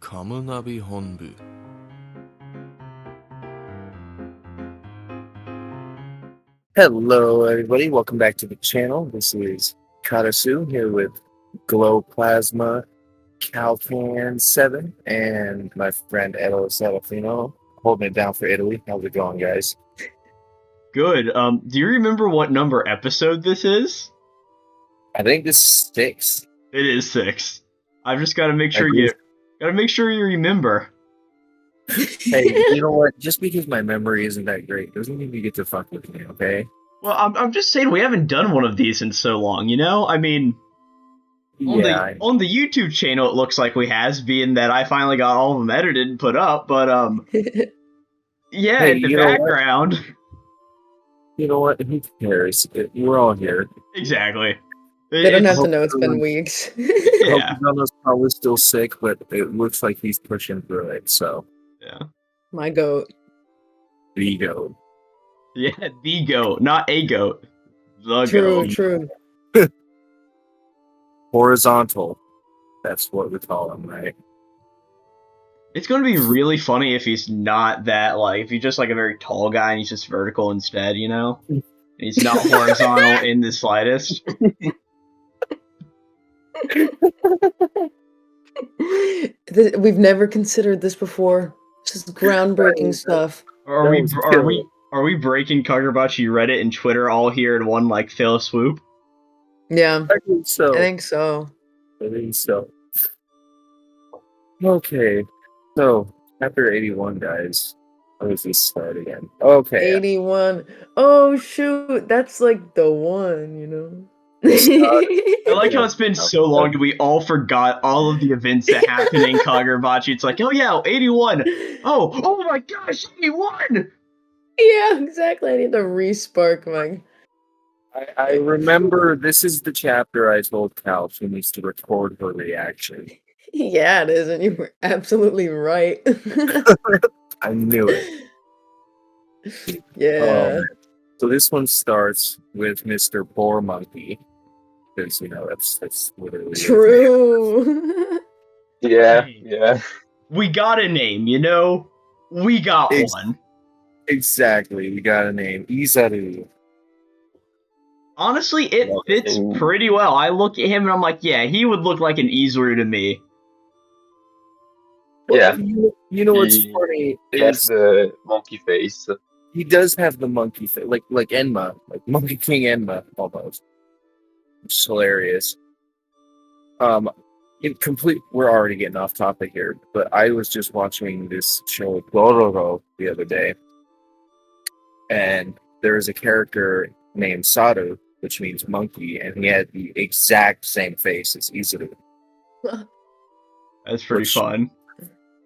Kamunabi Honbu. Hello, everybody. Welcome back to the channel. This is Karasu here with Glowplasma, Calcan 7, and my friend Edo Serafino holding it down for Italy. How's it going, guys? Good. Do you remember what number episode this is? I think this is 6. It is 6. I've just got to make sure you remember. Hey, you know what? Just because my memory isn't that great doesn't mean you get to fuck with me, okay? Well, I'm just saying we haven't done one of these in so long, you know? I mean, on the YouTube channel it looks like we has, being that I finally got all of them edited and put up, but yeah, Hey, in the you know what? background. You know what? Who cares? We're all here. Exactly. They don't have to know it's been weeks. Yeah. Hope's probably still sick, but it looks like he's pushing through it, so. Yeah. My goat. The goat. Yeah, the goat, not a goat. The True, goat. true. Horizontal. That's what we call him, right? It's going to be really funny if he's not that, like, if he's just like a very tall guy and he's just vertical instead, you know? And he's not horizontal in the slightest. We've never considered this before. This is groundbreaking stuff. Are we breaking Kagurabachi Reddit and Twitter all here in one like fell swoop? Yeah, I think so. I think so. Okay, so chapter 81, guys. How does this start again? Okay. 81. Oh shoot, that's like the one, you know. I like how it's been so long that we all forgot all of the events that happened in Kagurabachi. It's like, oh yeah, 81. Oh my gosh, 81! Yeah, exactly. I need to re-spark my. I remember this is the chapter I told Cal she needs to record her reaction. Yeah, it is, and you were absolutely right. I knew it. Yeah. So this one starts with Mr. Boar Monkey. Because, you know, that's literally True. Yeah. We got a name, you know? We got Ex- one. Exactly. We got a name. Izaru. Honestly, it fits pretty well. I look at him and I'm like, yeah, he would look like an Izuru to me. Yeah. You know what's funny He has is the monkey face. he does have the monkey face, like Enma, like Monkey King Enma almost. It's hilarious. We're already getting off topic here, but I was just watching this show Dororo the other day, and there is a character named Saru, which means monkey, and he had the exact same face as Izuru. That's pretty fun.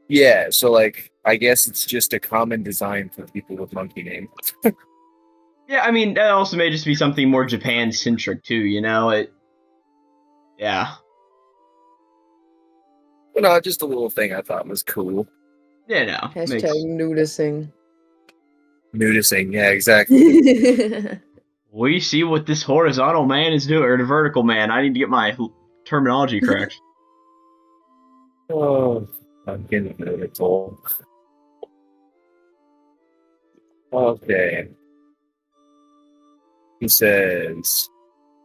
Yeah, so like I guess it's just a common design for people with monkey names. Yeah, I mean, that also may just be something more Japan-centric, too, you know? Yeah. You know, just a little thing I thought was cool. Yeah, no. Hashtag nudising. Nudising, yeah, exactly. We see what this horizontal man is doing, or the vertical man. I need to get my terminology correct. Oh, I'm getting vertical. Okay. He says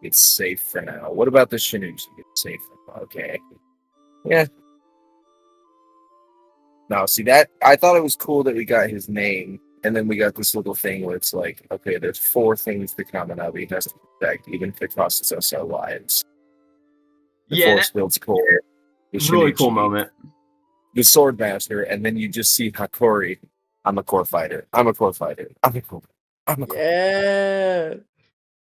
it's safe for now. What about the Shinuchi? It's safe for now. Okay. Yeah. No, see that I thought it was cool that we got his name, and then we got this little thing where it's like, okay, there's 4 things the Kamunabi has to protect, even if it costs us our lives. The Force Field's cool. Really cool moment. The Swordmaster, and then you just see Hakuri. I'm a core fighter. Yeah.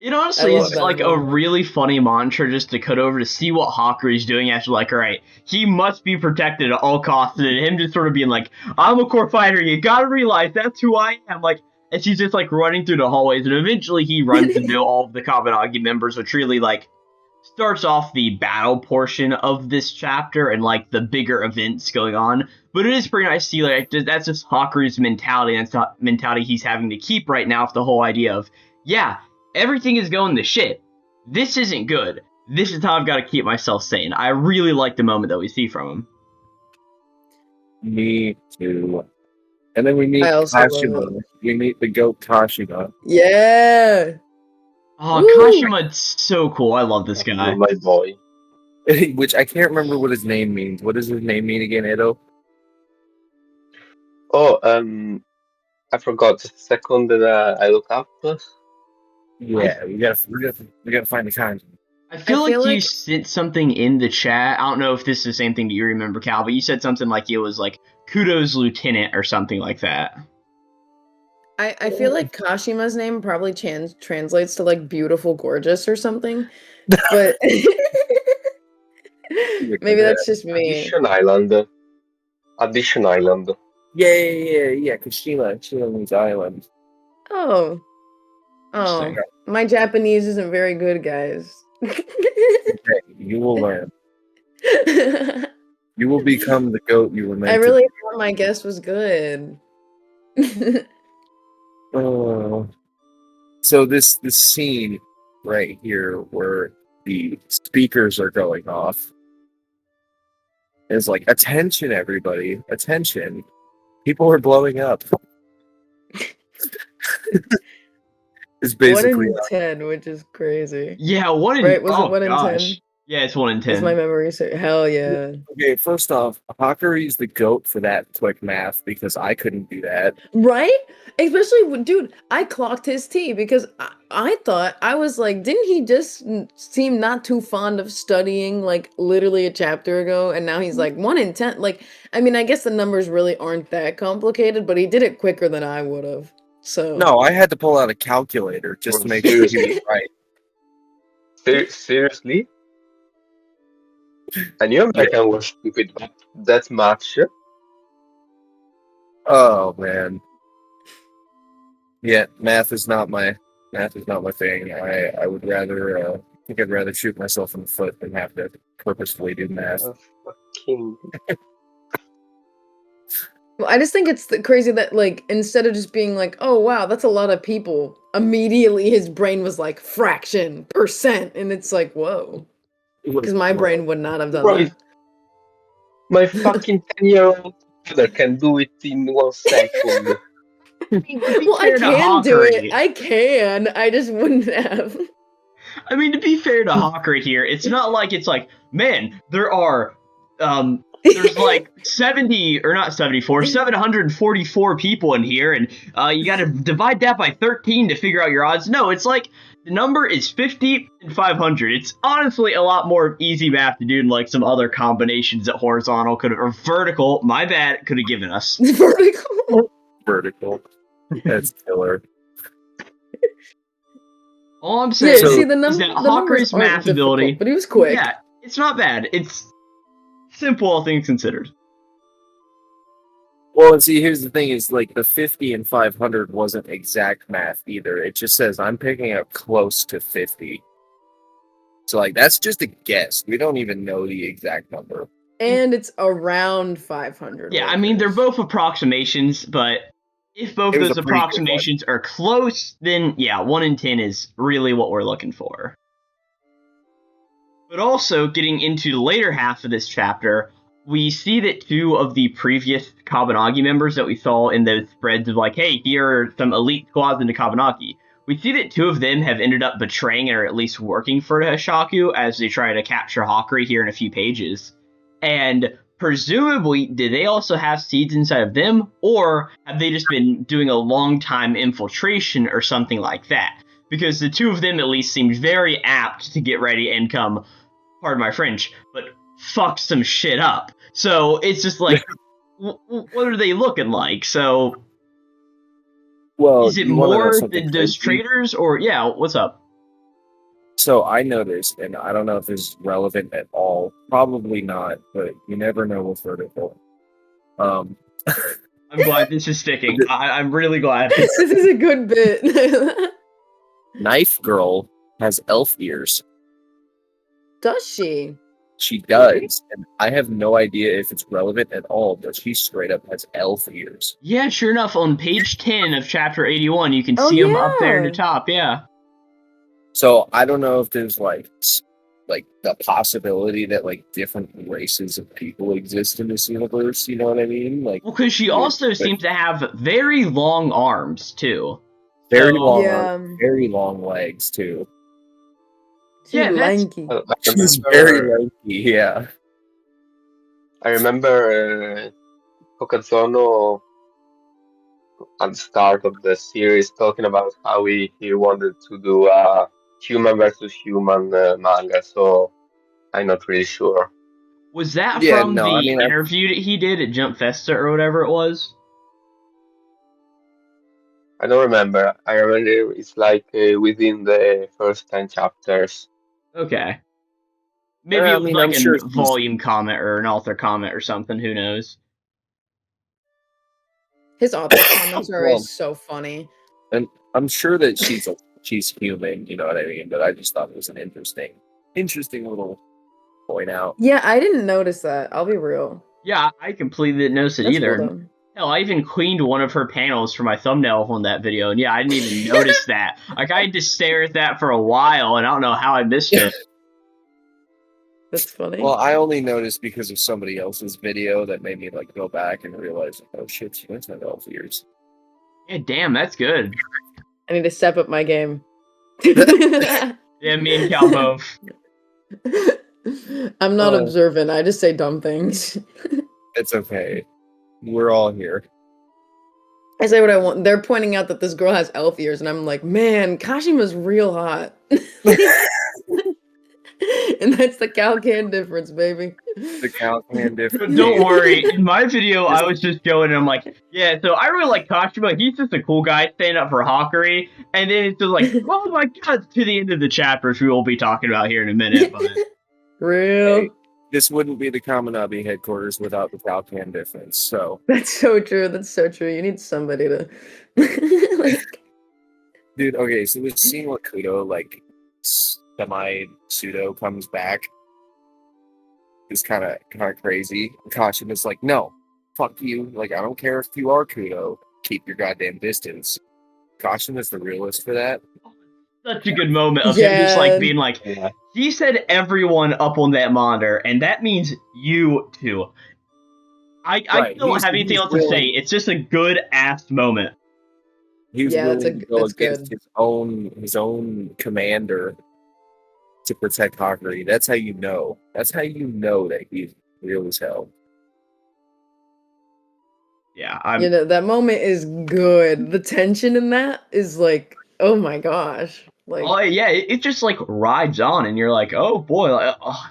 It honestly is that like a moment. really funny mantra just to cut over to see what Hakuri's doing after, like, alright, he must be protected at all costs, and him just sort of being like, I'm a core fighter, you gotta realize that's who I am, like, as he's just, like, running through the hallways, and eventually he runs into all of the Kabanagi members, which really, like, starts off the battle portion of this chapter and, like, the bigger events going on, but it is pretty nice to see, like, that's just Hakuri's mentality, and that's the mentality he's having to keep right now, with the whole idea of, yeah, everything is going to shit. This isn't good. This is how I've got to keep myself sane. I really like the moment that we see from him. Me too. And then we meet I also love Kashima. We meet the goat Kashima. Yeah. Oh, Woo! Kashima's so cool. I love this guy. My boy. Which I can't remember what his name means. What does his name mean again, Edo? Oh, I forgot. Just a second that I look up. Yeah, we gotta find the kanji. I feel feel like you like- sent something in the chat. I don't know if this is the same thing that you remember, Cal, but you said something like it was like Kudo's lieutenant or something like that. I feel like Kashima's name probably translates to like beautiful, gorgeous or something. But maybe that's just me. Addition Island. Addition Island. Yeah. Kashima means island. Oh. Oh. Interesting. My Japanese isn't very good, guys. Okay, you will learn. You will become the goat you were meant I to really thought my guess was good. Oh. So this scene right here where the speakers are going off is like, attention everybody, attention. People are blowing up. It's 1 basically in 10, which is crazy. Yeah, 1 in Right, was it oh 1 in gosh. 10? Yeah, it's 1 in 10. Is my memory so hell yeah. okay, first off, Hakuri's the goat for that quick math because I couldn't do that. Right? Especially when, dude, I clocked his T because I thought, I was like, didn't he just seem not too fond of studying like literally a chapter ago? And now he's like 1 in 10. Like, I mean, I guess the numbers really aren't that complicated, but he did it quicker than I would have. So No, I had to pull out a calculator just to make sure he was right. Seriously? I knew American was stupid, but that much. Oh man. Yeah, math is not my thing. I would rather I think I'd rather shoot myself in the foot than have to purposefully do math. Fucking. well, I just think it's crazy that like instead of just being like, oh wow, that's a lot of people, immediately his brain was like fraction, percent, and it's like, whoa. Because my brain would not have done Right. that. My fucking 10-year-old brother can do it in 1 second. Well, I fair to can do Hakuri- it. I can. I just wouldn't have. I mean, to be fair to Hakuri here, it's not like it's like, man, there are there's like 744 people in here, and you got to divide that by 13 to figure out your odds. No, it's like the number is 50 and 500. It's honestly a lot more easy math to do than like some other combinations that horizontal could have, or vertical, my bad, could have given us. Vertical. That's killer. All I'm Yeah, saying So- see, is the that numbers Hakuri's aren't math ability, difficult, but he was quick. yeah, it's not bad. It's simple, all things considered. Well, and see, here's the thing: is like the 50 and 500 wasn't exact math either. It just says I'm picking up close to 50. So like that's just a guess. We don't even know the exact number. And it's around 500. Yeah, I mean, they're workers. both approximations, but if both It was those a pretty good one. approximations are close, then yeah, 1 in 10 is really what we're looking for. But also, getting into the later half of this chapter, we see that 2 of the previous Kabanagi members that we saw in those spreads of like, hey, here are some elite squads into Kabanagi. We see that 2 of them have ended up betraying or at least working for Hashaku as they try to capture Hakuri here in a few pages. And presumably, did they also have seeds inside of them, or have they just been doing a long time infiltration or something like that? Because the 2 of them at least seemed very apt to get ready and come, pardon my French, but fuck some shit up. So it's just like, what are they looking like? So Well, is it you wanna know more something than those crazy? traitors, or yeah, what's up? So I noticed, and I don't know if this is relevant at all. Probably not, but you never know with vertical. I'm glad this is sticking. I'm really glad. This is a good bit. Knife Girl has elf ears. Does she? She does, and I have no idea if it's relevant at all, but she straight up has elf ears. Yeah, sure enough, on page 10 of chapter 81, you can Oh, see them up there in the yeah. top, yeah. So I don't know if there's like like the possibility that like different races of people exist in this universe. You know what I mean? Like, Well, because she also seems to have very long arms too. very So- long, Yeah. arms, very long legs too. She's Yeah, that's- lanky. I She's remember, very lanky. Yeah. I remember Okazono at the start of the series talking about how he wanted to do a human versus human manga, so I'm not really sure. Was that Yeah, from no, the I mean, interview that he did at Jump Festa or whatever it was? I don't remember. I remember it's like within the first 10 chapters. Okay. Maybe I it was mean, like I'm a sure he's- volume comment or an author comment or something. Who knows? His author comments are Well- always so funny. And I'm sure that she's human, you know what I mean? But I just thought it was an interesting little point out. Yeah, I didn't notice that. I'll be real. Yeah, I completely didn't notice it That's either. cool, though. Hell, I even cleaned one of her panels for my thumbnail on that video, and yeah, I didn't even notice that. Like, I had to stare at that for a while, and I don't know how I missed it. That's funny. Well, I only noticed because of somebody else's video that made me like go back and realize, oh shit, she went to 12 years. Yeah, damn, that's good. I need to step up my game. Yeah, me and Cal both. I'm not Oh. observant. I just say dumb things. It's okay. We're all here. I say what I want. They're pointing out that this girl has elf ears, and I'm like, man, Kashima's real hot. And that's the Calcan difference, baby. The Calcan Difference. Don't worry, in my video, I was just going and I'm like, yeah, so I really like Kashima. He's just a cool guy standing up for Hakuri. And then it's just like, oh my god, to the end of the chapter, which we will be talking about here in a minute. But Real. Hey, this wouldn't be the Kamunabi Headquarters without the Calcan Difference. So, That's so true. That's so true. You need somebody to. like, dude, okay, so we've seen what Kudo, like, semi-pseudo comes back. It's kind of crazy. Kashima's like, no, fuck you. Like, I don't care if you are Kudo. Keep your goddamn distance. Kashima's the realist for that. such a good moment of him just Yeah. like being like, Yeah. he said everyone up on that monitor, and that means you too. I Right, don't he's- have anything he's else to say. willing- It's just a good ass moment. He was Yeah, willing that's to go that's against good. his own commander to protect Hakuri. That's how you know. That's how you know that he's real as hell. Yeah, I'm. You know, that moment is good. The tension in that is like, oh my gosh. Like, Oh yeah, it just like rides on, and you're like, oh boy, like, oh.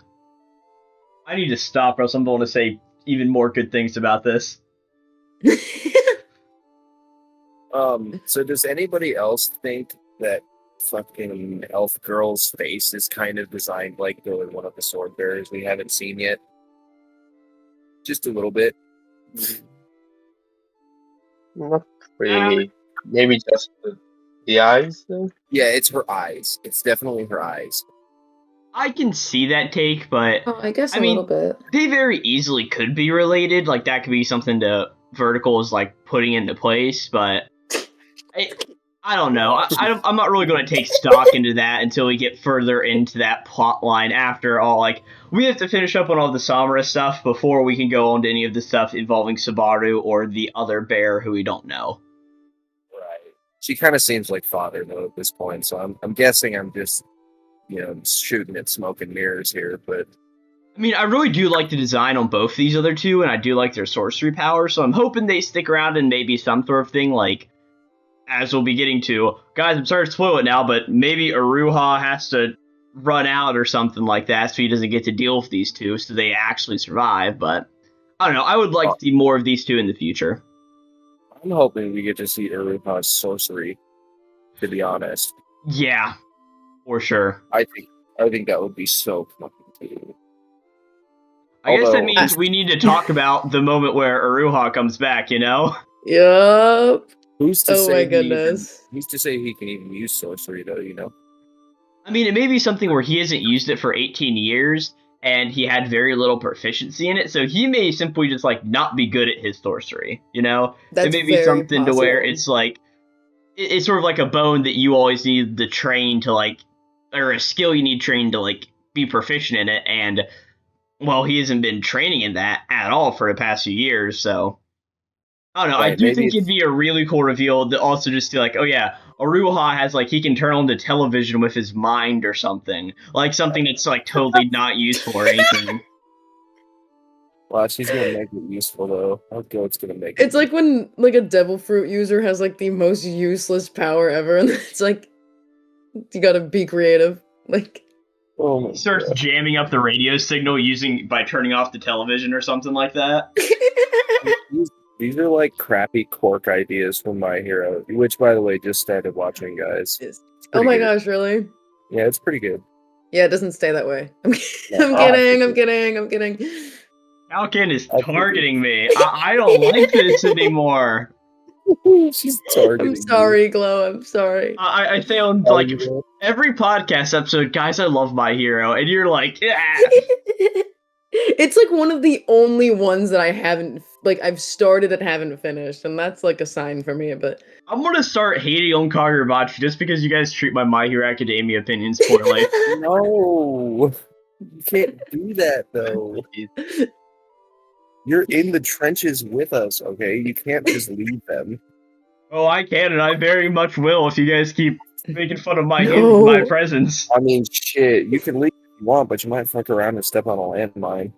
I need to stop, or else I'm going to say even more good things about this. So does anybody else think that fucking elf girl's face is kind of designed like the one of the sword bearers we haven't seen yet? Just a little bit. Not really. Maybe just the eyes. Yeah, it's her eyes. It's definitely her eyes. I can see that take, but oh, I guess I a mean, little bit. they very easily could be related. Like that could be something to Vertical is like putting into place, but I don't know. I'm not really going to take stock into that until we get further into that plot line. After all, like we have to finish up on all the Samura stuff before we can go on to any of the stuff involving Subaru or the other bear who we don't know. Right. She kind of seems like father though at this point, so I'm guessing I'm just shooting at smoke and mirrors here, but I mean, I really do like the design on both these other two, and I do like their sorcery power, so I'm hoping they stick around and maybe some sort of thing, like, as we'll be getting to. Guys, I'm sorry to spoil it now, but maybe Uruha has to run out or something like that, so he doesn't get to deal with these two, so they actually survive, but I don't know, I would like to see more of these two in the future. I'm hoping we get to see Uruha's sorcery, to be honest. Yeah, for sure. I think that would be so fucking cool. I guess that Although- means we need to talk about the moment where Uruha comes back, you know? Yup. Who's to Oh say my he even- goodness. who's to say he can even use sorcery though, you know? I mean, it may be something where he hasn't used it for 18 years, and he had very little proficiency in it, so he may simply just, like, not be good at his sorcery, you know? That's It may be very something to where possible. it's, like, it's sort of like a bone that you always need to train to, like, or a skill you need trained to, like, be proficient in it, and well, he hasn't been training in that at all for the past few years, so I don't know. I Right, do maybe think it'd it's- be a really cool reveal to also just be like, oh yeah, Uruha has like he can turn on the television with his mind or something. Like something that's like totally not useful or anything. Well, she's gonna make it useful though. Our goat's gonna make It's it. like when like a devil fruit user has like the most useless power ever, and it's like you gotta be creative. Like Oh my He starts God. jamming up the radio signal by turning off the television or something like that. These are like crappy Cork ideas from My Hero, which by the way just started watching, guys. It's oh pretty my good. gosh, really? Yeah, it's pretty good. Yeah, it doesn't stay that way. I'm No, kidding. Calcan is I think targeting me. I don't like this anymore. She's targeting. I'm sorry, Glow. I'm sorry. I say on Oh, like you know? every podcast episode, guys, I love My Hero, and you're like, yeah. It's like one of the only ones that I haven't I've started and haven't finished, and that's like a sign for me. But I'm gonna start hating on Kagurabachi just because you guys treat my My Hero Academia opinions poorly. No, you can't do that though. You're in the trenches with us, okay? You can't just leave them. Oh, I can, and I very much will if you guys keep making fun of my No. my presence. I mean, shit, you can leave if you want, but you might fuck around and step on a landmine.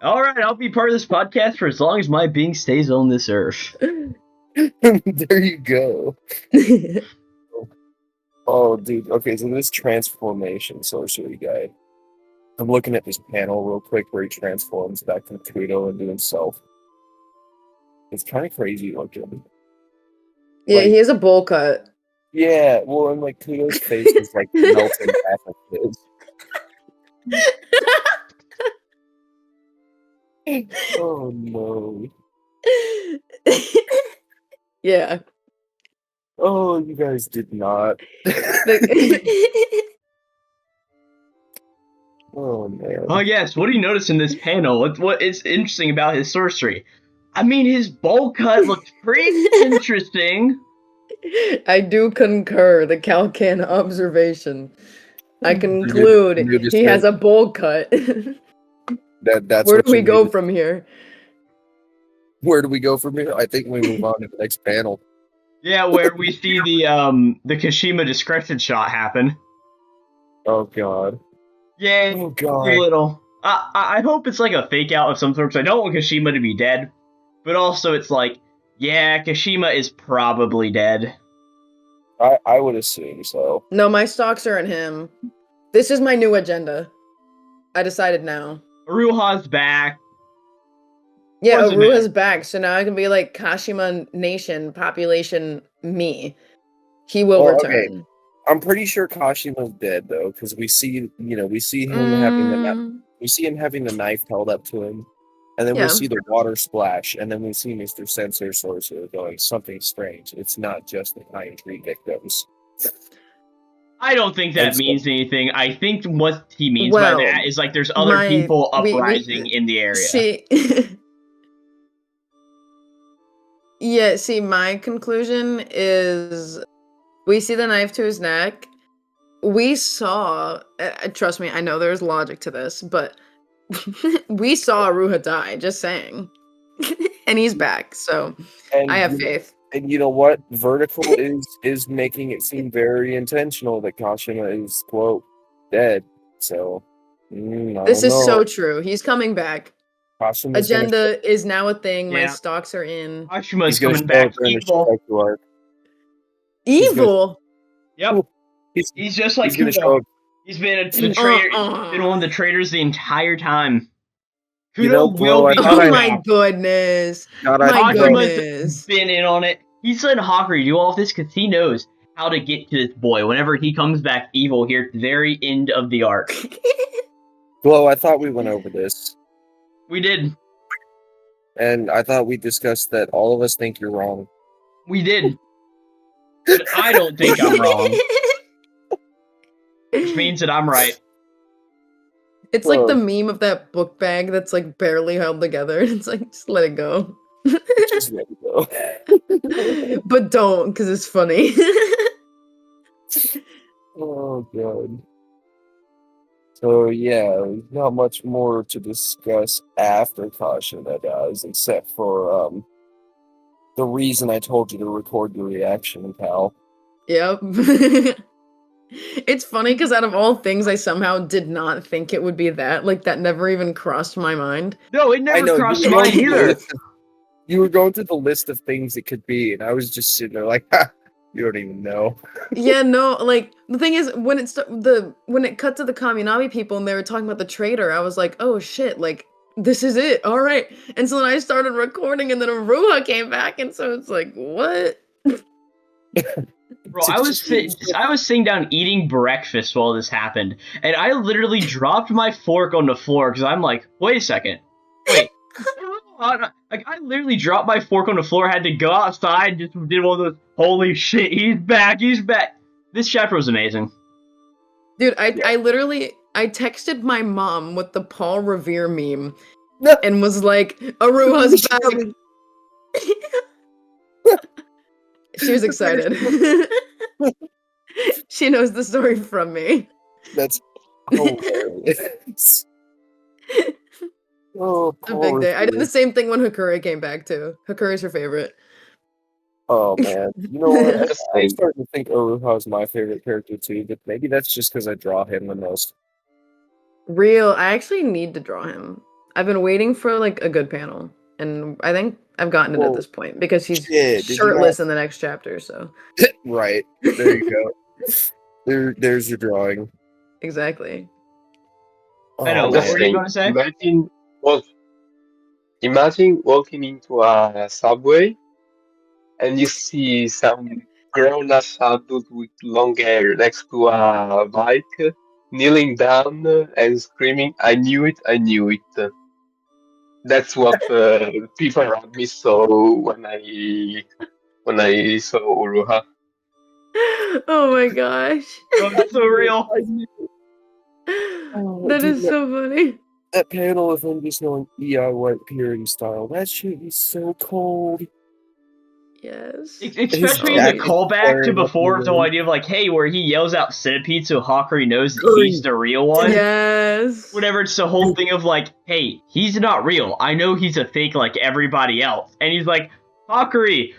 All right, I'll be part of this podcast for as long as my being stays on this earth. There you go. Oh, dude. Okay, so this transformation sorcery guy. I'm looking at this panel real quick where he transforms back from Kudo into himself. It's kind of crazy looking. Yeah, Like- he has a bowl cut. Yeah, well, and like Kudo's face is like melting half of his. Oh no. Yeah. Oh, you guys did not. Oh man. Oh yes, what do you notice in this panel? What is interesting about his sorcery? I mean, his bowl cut looks pretty interesting. I do concur. The Calcan Observation. I conclude you just he has said- a bowl cut. That's Where what do we you go needed. from here? Where do we go from here? I think we move on to the next panel. Yeah, where we see the Kashima discretion shot happen. Oh god. Yeah, Oh a god. little. I hope it's like a fake out of some sort, because I don't want Kashima to be dead. But also it's like, yeah, Kashima is probably dead. I would assume so. No, my stocks are in him. This is my new agenda. I decided now. Uruha's back. Yeah, Wasn't Uruha's it? back, so now I can be like Kashima Nation, population me. He will Well, okay. return. I'm pretty sure Kashima's dead though, because we see him having the knife held up to him, and then Yeah. we see the water splash, and then we see Mr. Sensor Sorcerer going something strange. It's not just the pine tree victims. I don't think that And so- means anything. I think what he means by Well, that is like there's other people uprising in the area. See, yeah, see, my conclusion is we see the knife to his neck. We saw, trust me, I know there's logic to this, but we saw Uruha die, just saying. And he's back, so And I have you know- faith. And you know what? Vertical is making it seem very intentional that Kashima is quote dead. So I This don't is know. so true. He's coming back. Kashima's gonna Agenda is now a thing. My Yeah. stocks are in. Kashima's he's gonna coming show up back during the evil. Shikaku arc. gonna- Evil. Yep. He's, He's just like he's gonna Kudo. show up. He's been the traitor. He's been one of the traitors the entire time. Kudo You know, will Glow, I be thought Oh I- coming my back. goodness. God, My I Kashima's goodness. been in on it. He's letting Hakuri do all of this because he knows how to get to this boy whenever he comes back evil here at the very end of the arc. Glow, I thought we went over this, We did. and I thought we discussed that all of us think you're wrong. We did. But I don't think I'm wrong, which means that I'm right. It's like the Whoa. meme of that book bag that's like barely held together. It's like, just let it go. Just let it go. But don't, because it's funny. Oh god. So yeah, not much more to discuss after Kashima dies, except for the reason I told you to record your reaction, pal. Yep. It's funny because out of all things, I somehow did not think it would be that. Like, that never even crossed my mind. No, it I never know crossed you my were mind going through the either. list of- you were going through the list of things it could be, and I was just sitting there like, ha, you don't even know. Yeah, no, like, the thing is, when when it cut to the Kamunabi people and they were talking about the traitor, I was like, oh shit, like, this is it, alright. And so then I started recording and then Uruha came back, and so it's like, what? Bro, I was sitting down eating breakfast while this happened, and I literally dropped my fork on the floor because I'm like, wait a second, wait. Like, I literally dropped my fork on the floor, had to go outside, just did one of those, holy shit, he's back. This chapter was amazing. Dude, I literally, I texted my mom with the Paul Revere meme No. and was like, Aruha's back. She was excited. She knows the story from me. That's hilarious. Oh, It's a big day. I did the same thing when Hakuri came back too. Hakuri's her favorite. Oh man, you know what? That's I'm like- starting to think Uruha is my favorite character too, but maybe that's just because I draw him the most. Real, I actually need to draw him. I've been waiting for like a good panel, and I think I've gotten it at Well, this point because he's shit, did you shirtless in the next chapter. So Right there, you go. There's your drawing. exactly. I know, Oh, what Just were man. you gonna say? Imagine walking into a subway and you see some grown-ass adult with long hair next to a bike, kneeling down and screaming, "I knew it, I knew it." That's what people around me saw when I saw Uruha. Oh my gosh. Bro, that's so real. Oh, That dude, is so funny. that panel of him just going EI white purity style. That shit is so cold. Yes. Especially back the is callback to flaring up before, the the whole room. idea of like, hey, where he yells out centipede so Hakuri knows that Curry. he's the real one. Yes. Whatever, it's the whole thing of like, hey, he's not real. I know he's a fake like everybody else. And he's like, Hakuri,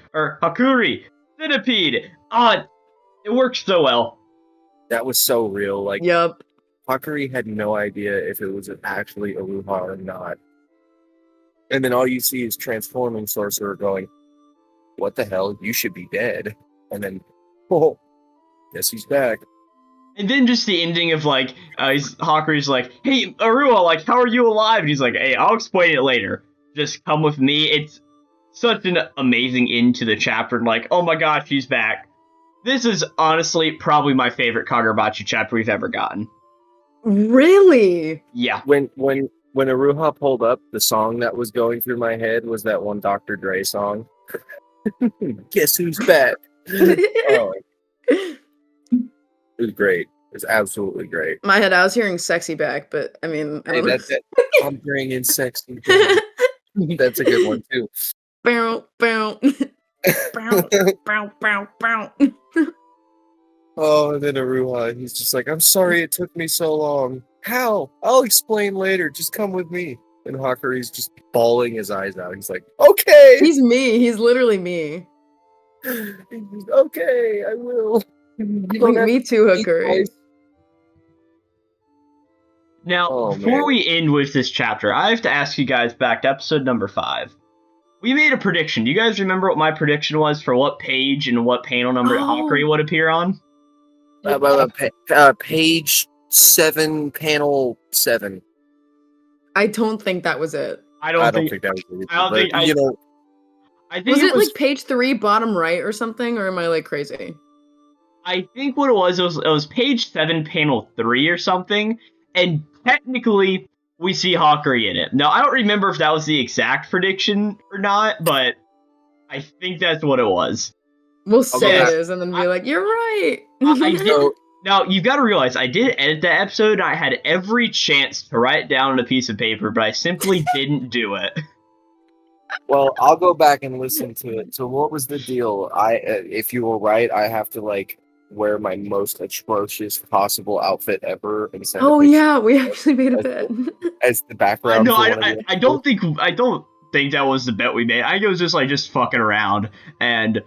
centipede. It works so well. That was so real. Like, Yup. Hakuri had no idea if it was actually Uruha or not. And then all you see is transforming Sorcerer going, what the hell? You should be dead. And then, oh, guess he's back. And then just the ending of like, Hakuri's like, hey, Uruha, like, how are you alive? And he's like, hey, I'll explain it later. Just come with me. It's such an amazing end to the chapter. And like, oh my gosh, she's back. This is honestly probably my favorite Kagurabachi chapter we've ever gotten. Really? Yeah. When Uruha pulled up, the song that was going through my head was that one Dr. Dre song. Guess who's back? Oh, it was great. It was absolutely great. My head, I was hearing sexy back, but I mean, I Hey, don't know. I'm bringing sexy. That's a good one too. Bow, bow. Bow, bow, bow, bow. Oh, and then Uruha, he's just like, I'm sorry it took me so long. How? I'll explain later. Just come with me. And Hakuri's just bawling his eyes out. He's like, okay. He's me. He's literally me. He's, okay, I will. You don't have Me to too, eat Hakuri. twice. Now, Oh, before man. we end with this chapter, I have to ask you guys back to episode number 5. We made a prediction. Do you guys remember what my prediction was for what page and what panel number Oh. Hakuri would appear on? Page 7, panel 7. I don't think that was it. I I don't don't think. think that was it. I don't but, think I- you know, I think Was it it was. like page 3, bottom right or something? Or am I like crazy? I think what it was page 7, panel 3 or something, and technically we see Hakuri in it. Now, I don't remember if that was the exact prediction or not, but I think that's what it was. We'll say Okay. it is and then be like, you're right. I did. so Now, you've got to realize, I did edit that episode, and I had every chance to write it down on a piece of paper, but I simply didn't do it. well, I'll go back and listen to it. So what was the deal? If you were right, I have to like wear my most atrocious possible outfit ever and send Oh a picture yeah, we actually made a as, bet. as the background No, for one of the I don't think that was the bet we made. I think it was just fucking around. And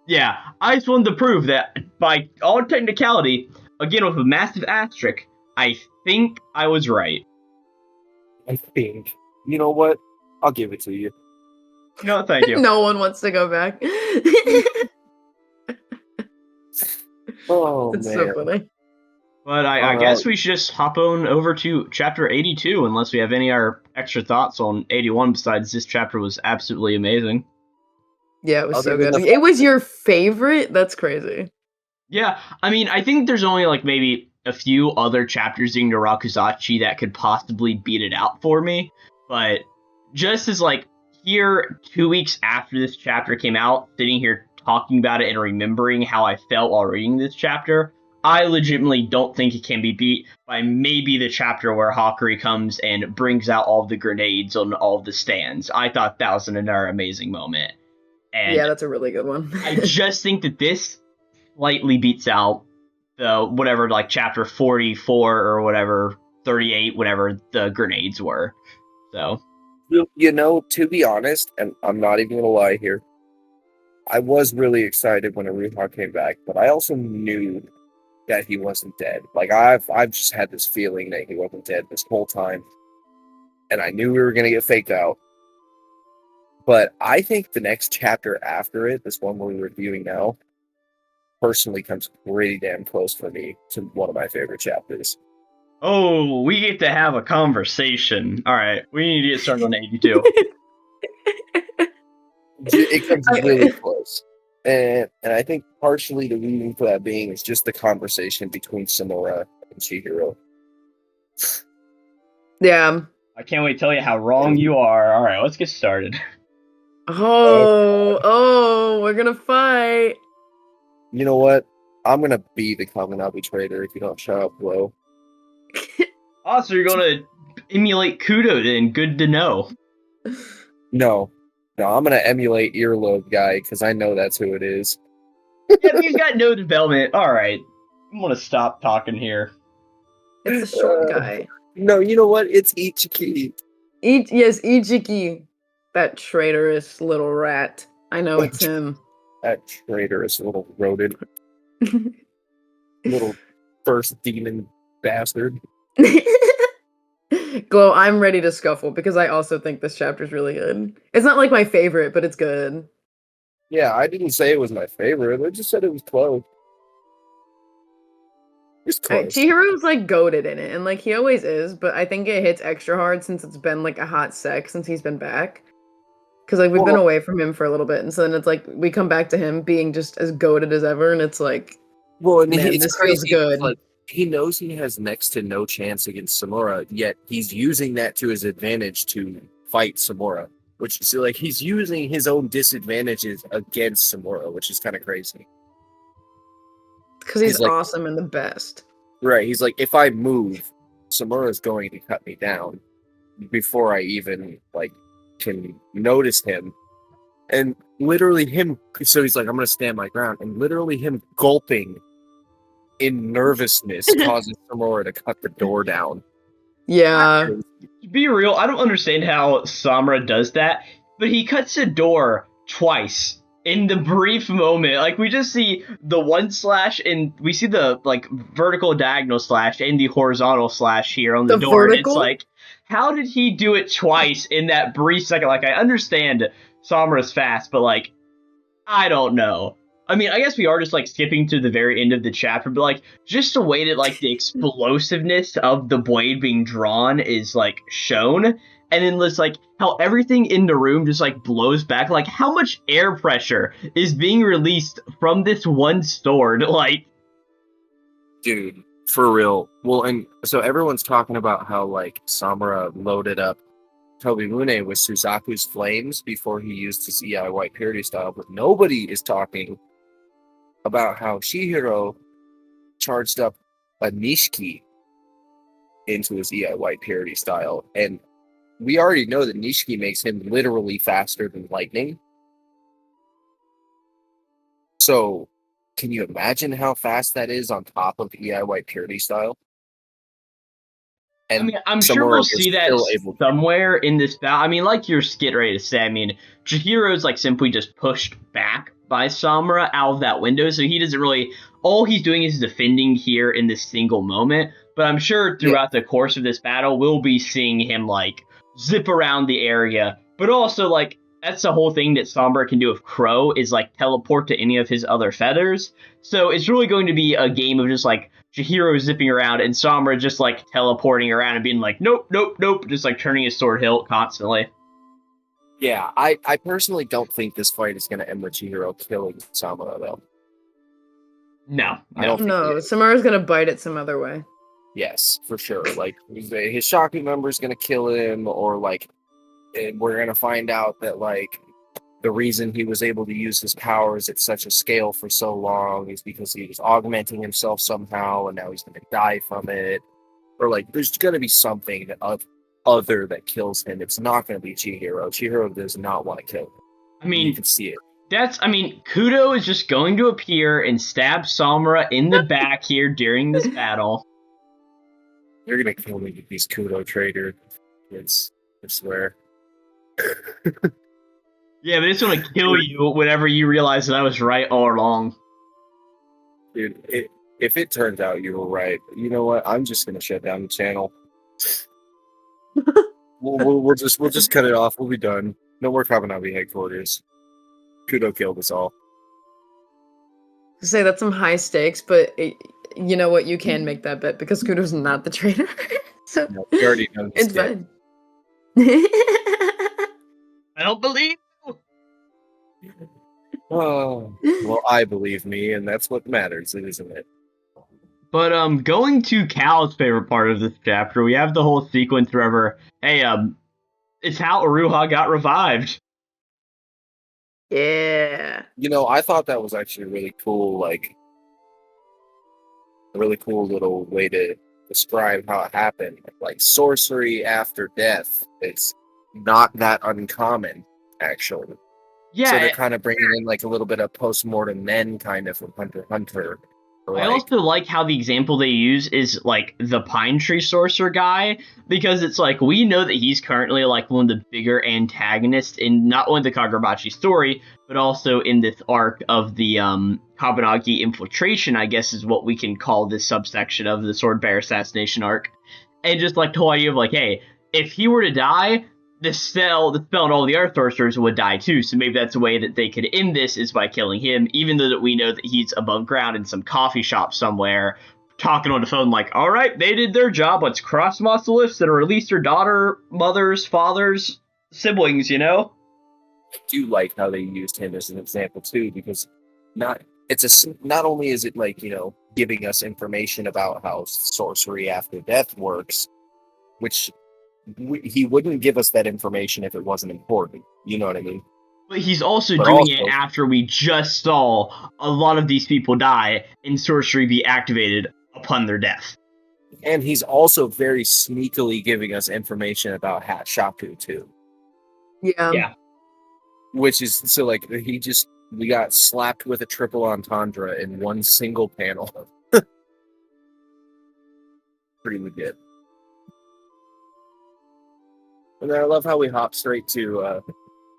yeah, I just wanted to prove that by all technicality, again with a massive asterisk, I think I was right. I think. You know what? I'll give it to you. No, thank you. No one wants to go back. Oh It's man. so funny. But I guess we should just hop on over to chapter 82, unless we have any other extra thoughts on 81 besides this chapter was absolutely amazing. Yeah, it was Other so than good. the It was your favorite? That's crazy. Yeah, I mean, I think there's only like maybe a few other chapters in Narakuzachi that could possibly beat it out for me. But just as like here 2 weeks after this chapter came out, sitting here talking about it and remembering how I felt while reading this chapter, I legitimately don't think it can be beat by maybe the chapter where Hakuri comes and brings out all the grenades on all of the stands. I thought that was another amazing moment. And Yeah, that's a really good one. I just think that this slightly beats out the whatever, like chapter 44 or whatever, 38, whatever the grenades were. So, You know, to be honest, and I'm not even gonna lie here, I was really excited when Uruha came back, but I also knew that he wasn't dead. Like I've just had this feeling that he wasn't dead this whole time, and I knew we were gonna get faked out. But I think the next chapter after it, this one we're reviewing now, personally comes pretty damn close for me to one of my favorite chapters. oh, we get to have a conversation. All right, we need to get started on 82. It comes really close. And I think partially the reason for that being is just the conversation between Samura and Chihiro. Yeah. I can't wait to tell you how wrong you are. All right, let's get started. Oh, we're gonna fight. You know what? I'm gonna be the Kamunabi traitor if you don't shut up, Glow. Oh, so you're gonna emulate Kudo then? Good to know. No, I'm gonna emulate Earlobe guy because I know that's who it is. Yeah, but he's got no development. All right, I'm gonna stop talking here. It's the short guy. No, you know what? It's Ichiki. Yes, Ichiki. That traitorous little rat. I know it's him. That traitorous little rodent, little first demon bastard. Glow, I'm ready to scuffle because I also think this chapter's really good. It's not like my favorite, but it's good. Yeah, I didn't say it was my favorite. I just said it was close. Just close. Chihiro's like goated in it, and like he always is, but I think it hits extra hard since it's been like a hot sec since he's been back. Because like we've been away from him for a little bit, and so then it's like we come back to him being just as goated as ever, and it's like, well, and man, it's this feels crazy. good. Like, he knows he has next to no chance against Samura, yet he's using that to his advantage to fight Samura. Which is like he's using his own disadvantages against Samura, which is kind of crazy. Because he's like, awesome and the best. Right. He's like, if I move, Samura's going to cut me down before I even like can notice him. And literally him, so he's like, I'm gonna stand my ground, and literally him gulping in nervousness causes Samura to cut the door down. Yeah. To be real, I don't understand how Samura does that, but he cuts the door twice in the brief moment. Like, we just see the one slash, and we see the, like, vertical diagonal slash and the horizontal slash here on the door. Vertical? And it's like, how did he do it twice in that brief second? Like, I understand Samura's fast, but, like, I don't know. I mean, I guess we are just, like, skipping to the very end of the chapter, but, like, just the way that, like, the explosiveness of the blade being drawn is, like, shown, and then there's, like, how everything in the room just, like, blows back. Like, how much air pressure is being released from this one sword? Like, Dude, for real. Well, and so everyone's talking about how, like, Samura loaded up Tobimune with Suzaku's flames before he used his EI White Purity style, but nobody is talking about how Chihiro charged up a Nishiki into his EI White Purity style. And we already know that Nishiki makes him literally faster than lightning. So can you imagine how fast that is on top of EI White Purity style? I And mean, I'm sure somewhere we'll you're see that still able to- somewhere in this battle. I mean, like you're skid ready to say, I mean, Chihiro's like simply just pushed back by Samura out of that window, so he doesn't really. All he's doing is defending here in this single moment. But I'm sure throughout the course of this battle, we'll be seeing him like zip around the area. But also, like, that's the whole thing that Sombra can do with Crow is like teleport to any of his other feathers. So it's really going to be a game of just like Chihiro zipping around and Sombra just like teleporting around and being like, nope, nope, nope, just like turning his sword hilt constantly. Yeah, I personally don't think this fight is going to end with Chihiro killing Samura, though. No, I don't think No, he is. Samara's gonna bite it some other way. Yes, for sure. Like, his shocking number is going to kill him, or like, we're going to find out that like the reason he was able to use his powers at such a scale for so long is because he was augmenting himself somehow, and now he's going to die from it. Or like, there's going to be something other that kills him. It's not going to be Chihiro. Chihiro does not want to kill him. I You mean, can see it. Kudo is just going to appear and stab Samura in the back here during this battle. You're going to kill me with these Kudo traitor kids, I swear. Yeah, but it's going to kill you whenever you realize that I was right all along. Dude, if it turns out you were right, you know what? I'm just going to shut down the channel. we'll just cut it off. We'll be done. No more Kamunabi Headquarters. Kudo killed us all. To say that's some high stakes, but you know what? You can make that bet because Kudo's not the traitor. So No, we already know this it's kid. fine. I don't believe. Oh, well, I believe me, and that's what matters, isn't it? But going to Cal's favorite part of this chapter, we have the whole sequence wherever, hey, it's how Uruha got revived. Yeah. You know, I thought that was actually really cool, like, a really cool little way to describe how it happened. Like, sorcery after death, it's not that uncommon, actually. Yeah, So they're kind of bringing in, like, a little bit of post-mortem men, kind of, from Hunter x Hunter. Or, I like, also like how the example they use is like the Pine Tree Sorcerer guy, because it's like we know that he's currently like one of the bigger antagonists in not only the Kagurabachi story, but also in this arc of the Kabanagi infiltration, I guess is what we can call this subsection of the Sword Bear assassination arc. And just like the whole idea of like, hey, if he were to die, the spell and all the other sorcerers would die too, so maybe that's a way that they could end this is by killing him, even though that we know that he's above ground in some coffee shop somewhere, talking on the phone like, all right, they did their job, let's cross them off the list and release your daughter, mothers, fathers, siblings, you know? I do like how they used him as an example, too, because not only is it, like, you know, giving us information about how sorcery after death works, which he wouldn't give us that information if it wasn't important. You know what I mean? But he's also But doing also- it after we just saw a lot of these people die and sorcery be activated upon their death. And he's also very sneakily giving us information about Shaku, too. Yeah. Yeah. Which is, so, like, we got slapped with a triple entendre in one single panel. Pretty legit. And then I love how we hop straight to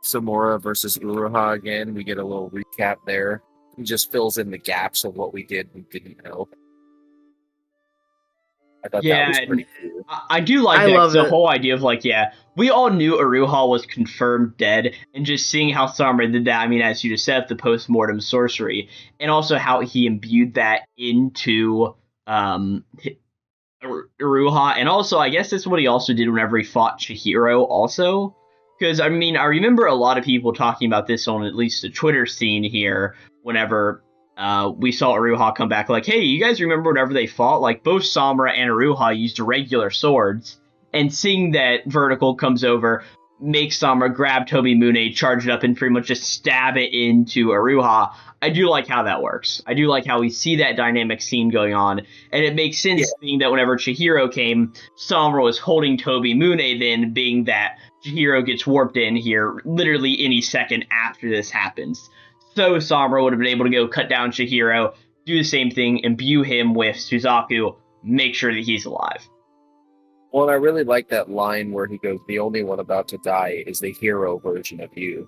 Samura versus Uruha again. We get a little recap there. He just fills in the gaps of what we did and didn't know. I thought that was pretty cool. I do like I that. love The it. whole idea of like, yeah, we all knew Uruha was confirmed dead, and just seeing how Samura did that. I mean, as you just said, the post-mortem sorcery, and also how he imbued that into Uruha, and also I guess that's what he also did whenever he fought Chihiro. Also, because I mean, I remember a lot of people talking about this on at least the Twitter scene here. Whenever we saw Uruha come back, like, hey, you guys remember whenever they fought? Like, both Samura and Uruha used regular swords, and seeing that Vertical comes over, makes Samura grab Tobimune, charge it up, and pretty much just stab it into Uruha. I do like how that works. I do like how we see that dynamic scene going on, and it makes sense being that whenever Chihiro came, Samura was holding Tobimune, then being that Chihiro gets warped in here literally any second after this happens. so Samura would have been able to go cut down Chihiro, do the same thing, imbue him with Suzaku, make sure that he's alive. Well, and I really like that line where he goes, "The only one about to die is the hero version of you."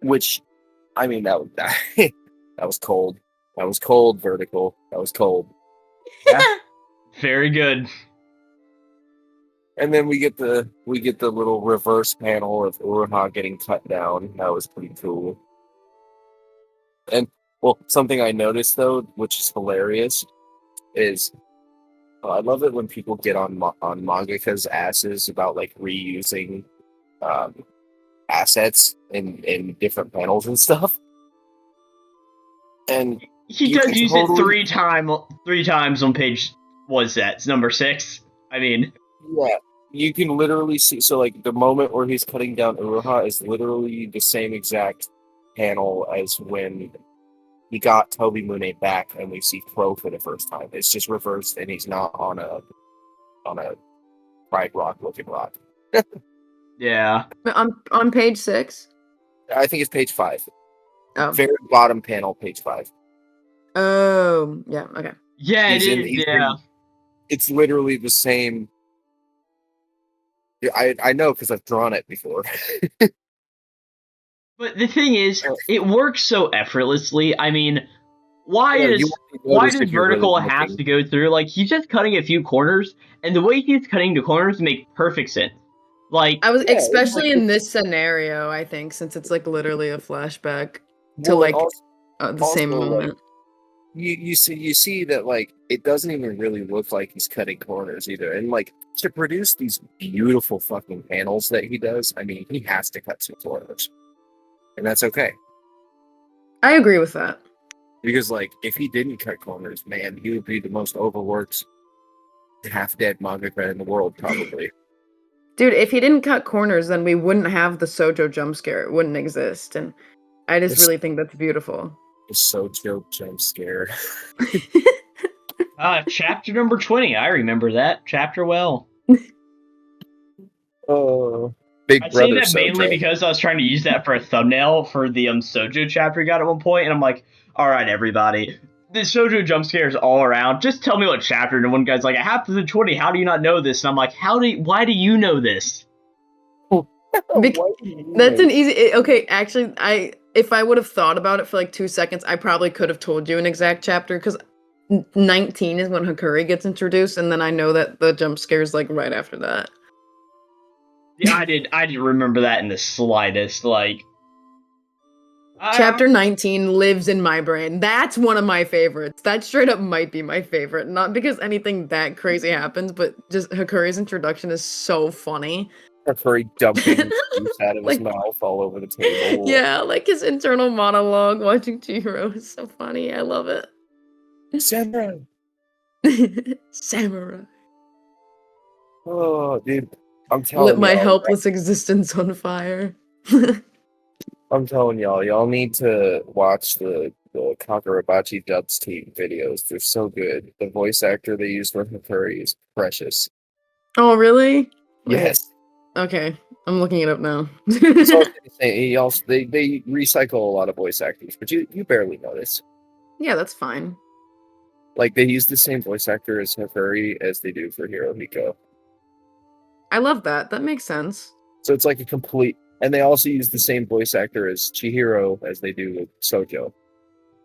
Which, I mean, that was cold. That was cold, Vertical. That was cold. Yeah. Very good. And then we get the little reverse panel of Uruha getting cut down. That was pretty cool. And well, something I noticed though, which is hilarious, is I love it when people get on mangaka's asses about like reusing assets in different panels and stuff. And he does use it three times on page. What's that? It's number 6. I mean, yeah, you can literally see. So like the moment where he's cutting down Uruha is literally the same exact panel as when he got Toby Mune back, and we see Crow for the first time. It's just reversed, and he's not on a Pride Rock looking rock. yeah. On page 6. I think it's page 5. Oh. Very bottom panel, page 5. Oh, yeah. Okay. Yeah, yeah. It's literally the same. I know because I've drawn it before. But the thing is, it works so effortlessly. I mean, why does Vertical have to go through? Like, he's just cutting a few corners, and the way he's cutting the corners make perfect sense. Like, I was especially in this scenario, I think, since it's like literally a flashback to the same moment. You see that like it doesn't even really look like he's cutting corners either, and like to produce these beautiful fucking panels that he does, I mean, he has to cut some corners. And that's okay. I agree with that. Because, like, if he didn't cut corners, man, he would be the most overworked, half-dead mangaka in the world, probably. Dude, if he didn't cut corners, then we wouldn't have the Sojo Jumpscare. It wouldn't exist. And I just really think that's beautiful. The Sojo Jumpscare. Chapter number 20. I remember that chapter well. Oh... I say that mainly because I was trying to use that for a thumbnail for the Sojo chapter we got at one point, and I'm like, all right, everybody, the Sojo jump scares all around. Just tell me what chapter. And one guy's like, I have to the 20. How do you not know this? And I'm like, why do you know this? That's an easy. Okay, actually, if I would have thought about it for like 2 seconds, I probably could have told you an exact chapter because 19 is when Hakuri gets introduced, and then I know that the jump scare is like right after that. Yeah, I didn't remember that in the slightest. Like, Chapter 19 lives in my brain. That's one of my favorites. That straight up might be my favorite. Not because anything that crazy happens, but just Hakuri's introduction is so funny. Hakuri dumping juice out of his mouth all over the table. Yeah, like his internal monologue watching Chihiro is so funny. I love it. Samurai. Samurai. Oh, dude. I'm telling Lit my helpless existence on fire. I'm telling y'all need to watch the Kagurabachi Dubs team videos. They're so good. The voice actor they use for Hakuri is precious. Oh, really? Yes. Okay, I'm looking it up now. They recycle a lot of voice actors, but you barely notice. Yeah, that's fine. Like, they use the same voice actor as Hakuri as they do for Hirohiko. I love that. That makes sense. So it's like a complete... And they also use the same voice actor as Chihiro as they do with Sojo.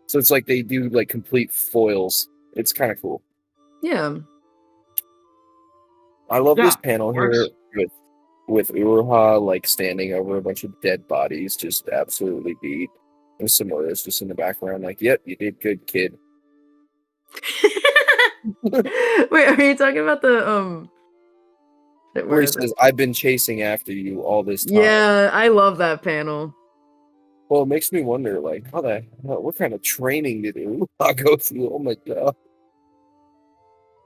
So it's like they do, like, complete foils. It's kind of cool. Yeah. I love this panel here with Uruha, like, standing over a bunch of dead bodies, just absolutely beat. And Samura's just in the background, like, yep, you did good, kid. Wait, are you talking about the, where he says, I've been chasing after you all this time. Yeah, I love that panel. Well, it makes me wonder, like, what kind of training did Uruha go through? Oh my god.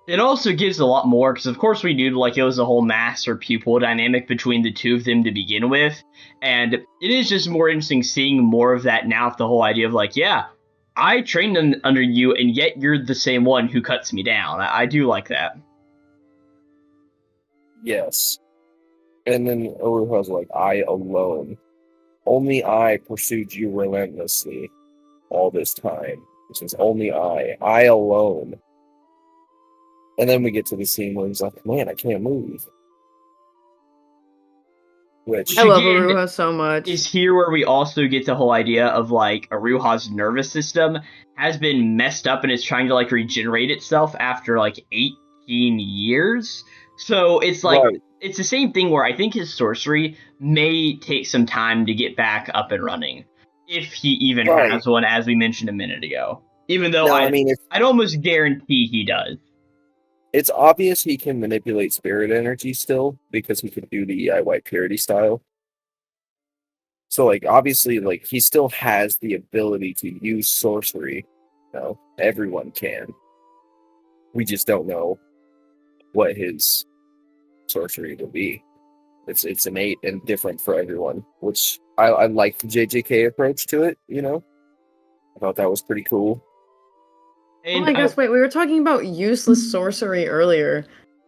It also gives a lot more, because of course we knew, like, it was a whole master pupil dynamic between the two of them to begin with, and it is just more interesting seeing more of that now with the whole idea of, like, yeah, I trained under you, and yet you're the same one who cuts me down. I do like that. Yes. And then Uruha's like, I alone only I pursued you relentlessly all this time. This is only I alone. And then we get to the scene where he's like, man, I can't move. Which I love again, Uruha so much. is here where we also get the whole idea of like Aruha's nervous system has been messed up and is trying to like regenerate itself after like 18 years. So it's like Right. it's the same thing where I think his sorcery may take some time to get back up and running. If he even Right. has one, as we mentioned a minute ago. Even though No, I mean, I'd almost guarantee he does. it's obvious he can manipulate spirit energy still because he can do the White Purity style. So, like, obviously, like, he still has the ability to use sorcery. You know, everyone can. We just don't know what his sorcery will be. It's innate and different for everyone, which I like the JJK approach to it, you know? I thought that was pretty cool. Oh And my gosh, wait, we were talking about useless sorcery earlier.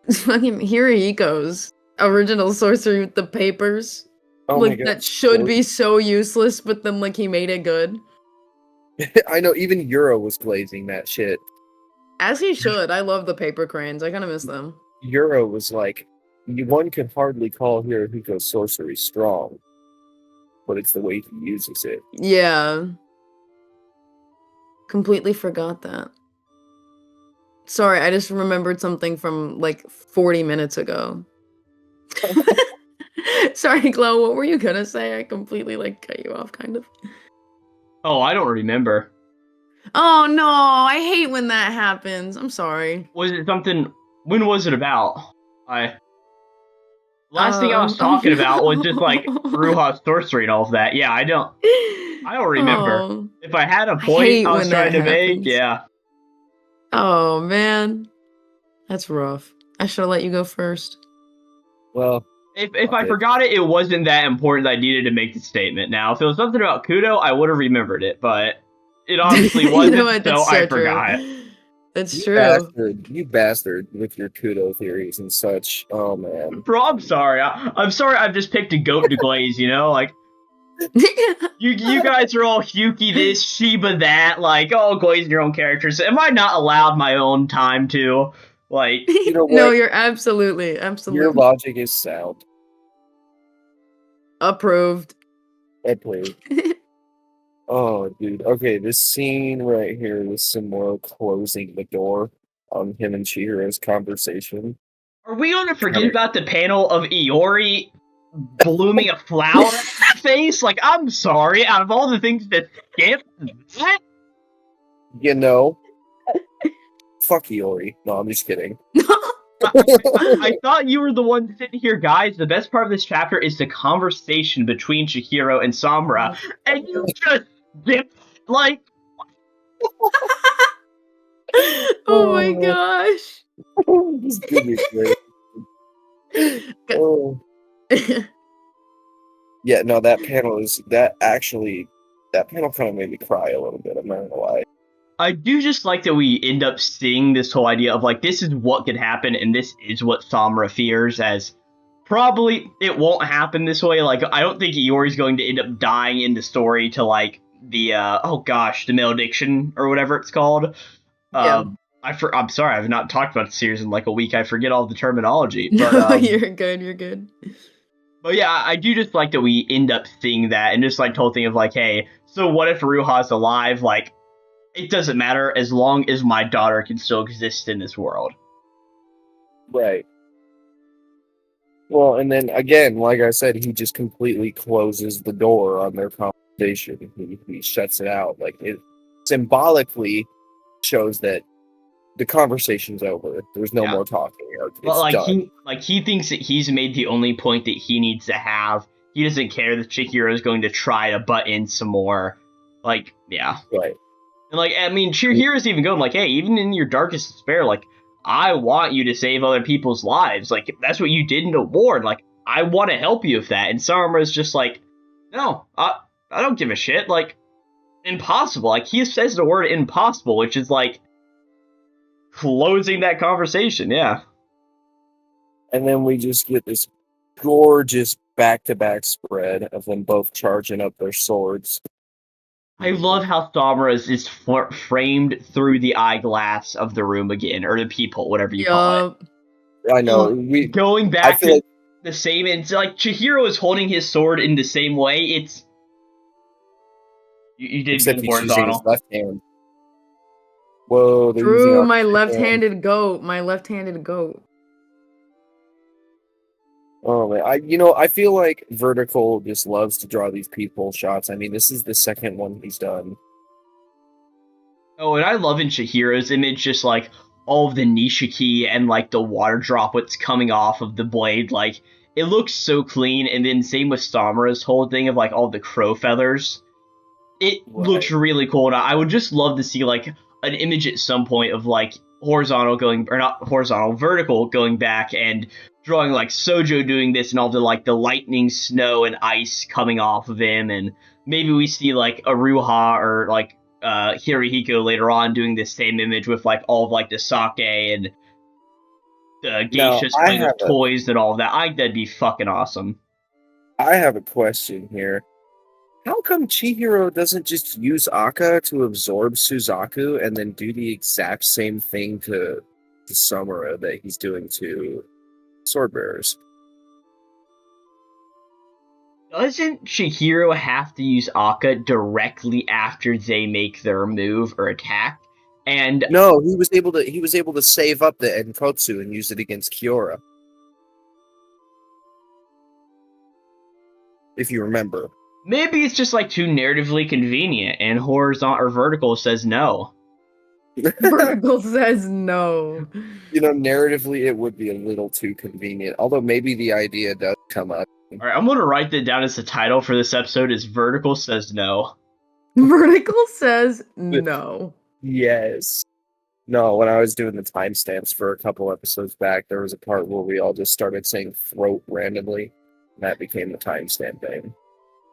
Fucking Hirohiko's original sorcery with the papers. Oh my Like, god. that should be so useless, but then, like, he made it good. I know, even Euro was glazing that shit. As he should. I love the paper cranes. I kind of miss them. Euro was like, one could hardly call Hirohiko's sorcery strong, but it's the way he uses it. Yeah. Completely forgot that. Sorry, I just remembered something from, like, 40 minutes ago. Sorry, Glow, what were you gonna say? I completely, like, cut you off, kind of. oh, I don't remember. Oh, no, I hate when that happens. I'm sorry. Was it something? When was it about? Last thing I was talking about was just like Ruha's sorcery and all of that. Yeah, I don't remember. Oh, If I had a I point hate I was when trying that to make, happens. yeah. oh, man. That's rough. I should have let you go first. Well, If I Okay. forgot it, it wasn't that important that I needed to make the statement. Now, if it was something about Kudo, I would have remembered it, but it obviously You wasn't, know what? so That's so I true. forgot. That's you true. bastard, you bastard with your kudo theories and such. Oh man. Bro, I'm sorry. I'm sorry I've just picked a goat to glaze, you know? Like, you guys are all Hyuki this, Shiba that, like, oh, glazing your own characters. Am I not allowed my own time to? Like, You know No, what? you're absolutely Your logic is sound. approved. Please. Oh, dude. Okay, this scene right here with Simura closing the door on him and Chihiro's conversation. are we gonna forget about the panel of Iori blooming a flower in her face? Like, I'm sorry, out of all the things that skip, that? You know, fuck Iori. No, I'm just kidding. I thought you were the one sitting here, guys. The best part of this chapter is the conversation between Chihiro and Samura, and you just dip like. Oh my gosh. This dude is great. Oh. Yeah, no, that panel kind of made me cry a little bit. I'm not gonna lie. I do just like that we end up seeing this whole idea of like this is what could happen, and this is what Samura fears. As probably it won't happen this way. Like I don't think Iori's going to end up dying in the story to like the the malediction or whatever it's called. Yeah. I'm sorry, I've not talked about the series in like a week. I forget all the terminology. But, No, you're good. You're good. But yeah, I do just like that we end up seeing that, and just like the whole thing of like, hey, so what if Ruha's alive? Like, it doesn't matter as long as my daughter can still exist in this world. Right. Well, and then again, like I said, he just completely closes the door on their conversation. He shuts it out. Like it symbolically shows that the conversation's over. There's no Yeah. more talking. It's But like done. he thinks that he's made the only point that he needs to have. He doesn't care that Chihiro is going to try to butt in some more. Like, yeah. Right. And like, I mean, Chihiro's even going like, hey, even in your darkest despair, like, I want you to save other people's lives. Like, that's what you did in the war. Like, I want to help you with that. And Samura's just like, no, I don't give a shit. Like, impossible. Like, he says the word impossible, which is like closing that conversation. Yeah. And then we just get this gorgeous back-to-back spread of them both charging up their swords. I love how Somra's is framed through the eyeglass of the room again, or the peephole, whatever you call it. I know. Going I back feel to like the same, and it's like Chihiro is holding his sword in the same way. It's you did except good, he's using his horizontal. left hand. Whoa, they're using True, our my hand. left-handed goat. My left-handed goat. Oh man, I feel like Vertical just loves to draw these peephole shots. I mean, this is the second one he's done. Oh, and I love in Chihiro's image just like all of the Nishiki and like the water droplets coming off of the blade. Like it looks so clean, and then same with Samura's whole thing of like all the crow feathers. It looks really cool, and I would just love to see like an image at some point of like horizontal going, or not horizontal, vertical going back and drawing like Sojo doing this and all the like the lightning, snow, and ice coming off of him, and maybe we see like Uruha or like Hirohiko later on doing this same image with like all of like the sake and the geishas playing with toys and all of that. I think that'd be fucking awesome. I have a question here. How come Chihiro doesn't just use Akka to absorb Suzaku and then do the exact same thing to Samura that he's doing to Swordbearers? Doesn't Chihiro have to use Akka directly after they make their move or attack? And no, he was able to save up the Enkotsu and use it against Kiora. If you remember. Maybe it's just like too narratively convenient, and horizontal or vertical says no. Vertical says no. Narratively it would be a little too convenient. Although maybe the idea does come up. All right, I'm gonna write that down as the title for this episode. Is Vertical says no. Vertical says no. Yes. No, when I was doing the timestamps for a couple episodes back, there was a part where we all just started saying throat randomly, and that became the timestamp thing.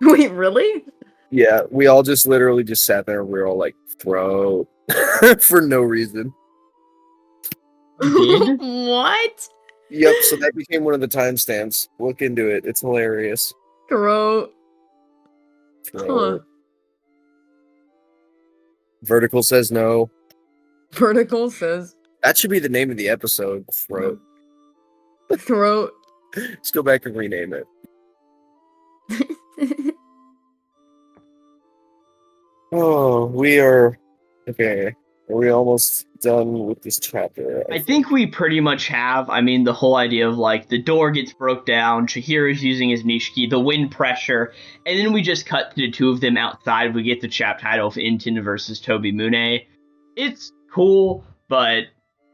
Wait, really? Yeah, we all just literally just sat there and we were all like, throat, for no reason. You did? What? Yep, so that became one of the timestamps. Look into it. It's hilarious. Throat. Throat. Huh. Vertical says no. Vertical says... That should be the name of the episode. Throat. Throat. Let's go back and rename it. Oh, we are... Okay. Are we almost done with this chapter? I think we pretty much have. I mean, the whole idea of, like, the door gets broke down, Chihiro's using his Nishiki, the wind pressure, and then we just cut to the two of them outside. We get the chapter title of Intin versus Tobi Mune. It's cool, but,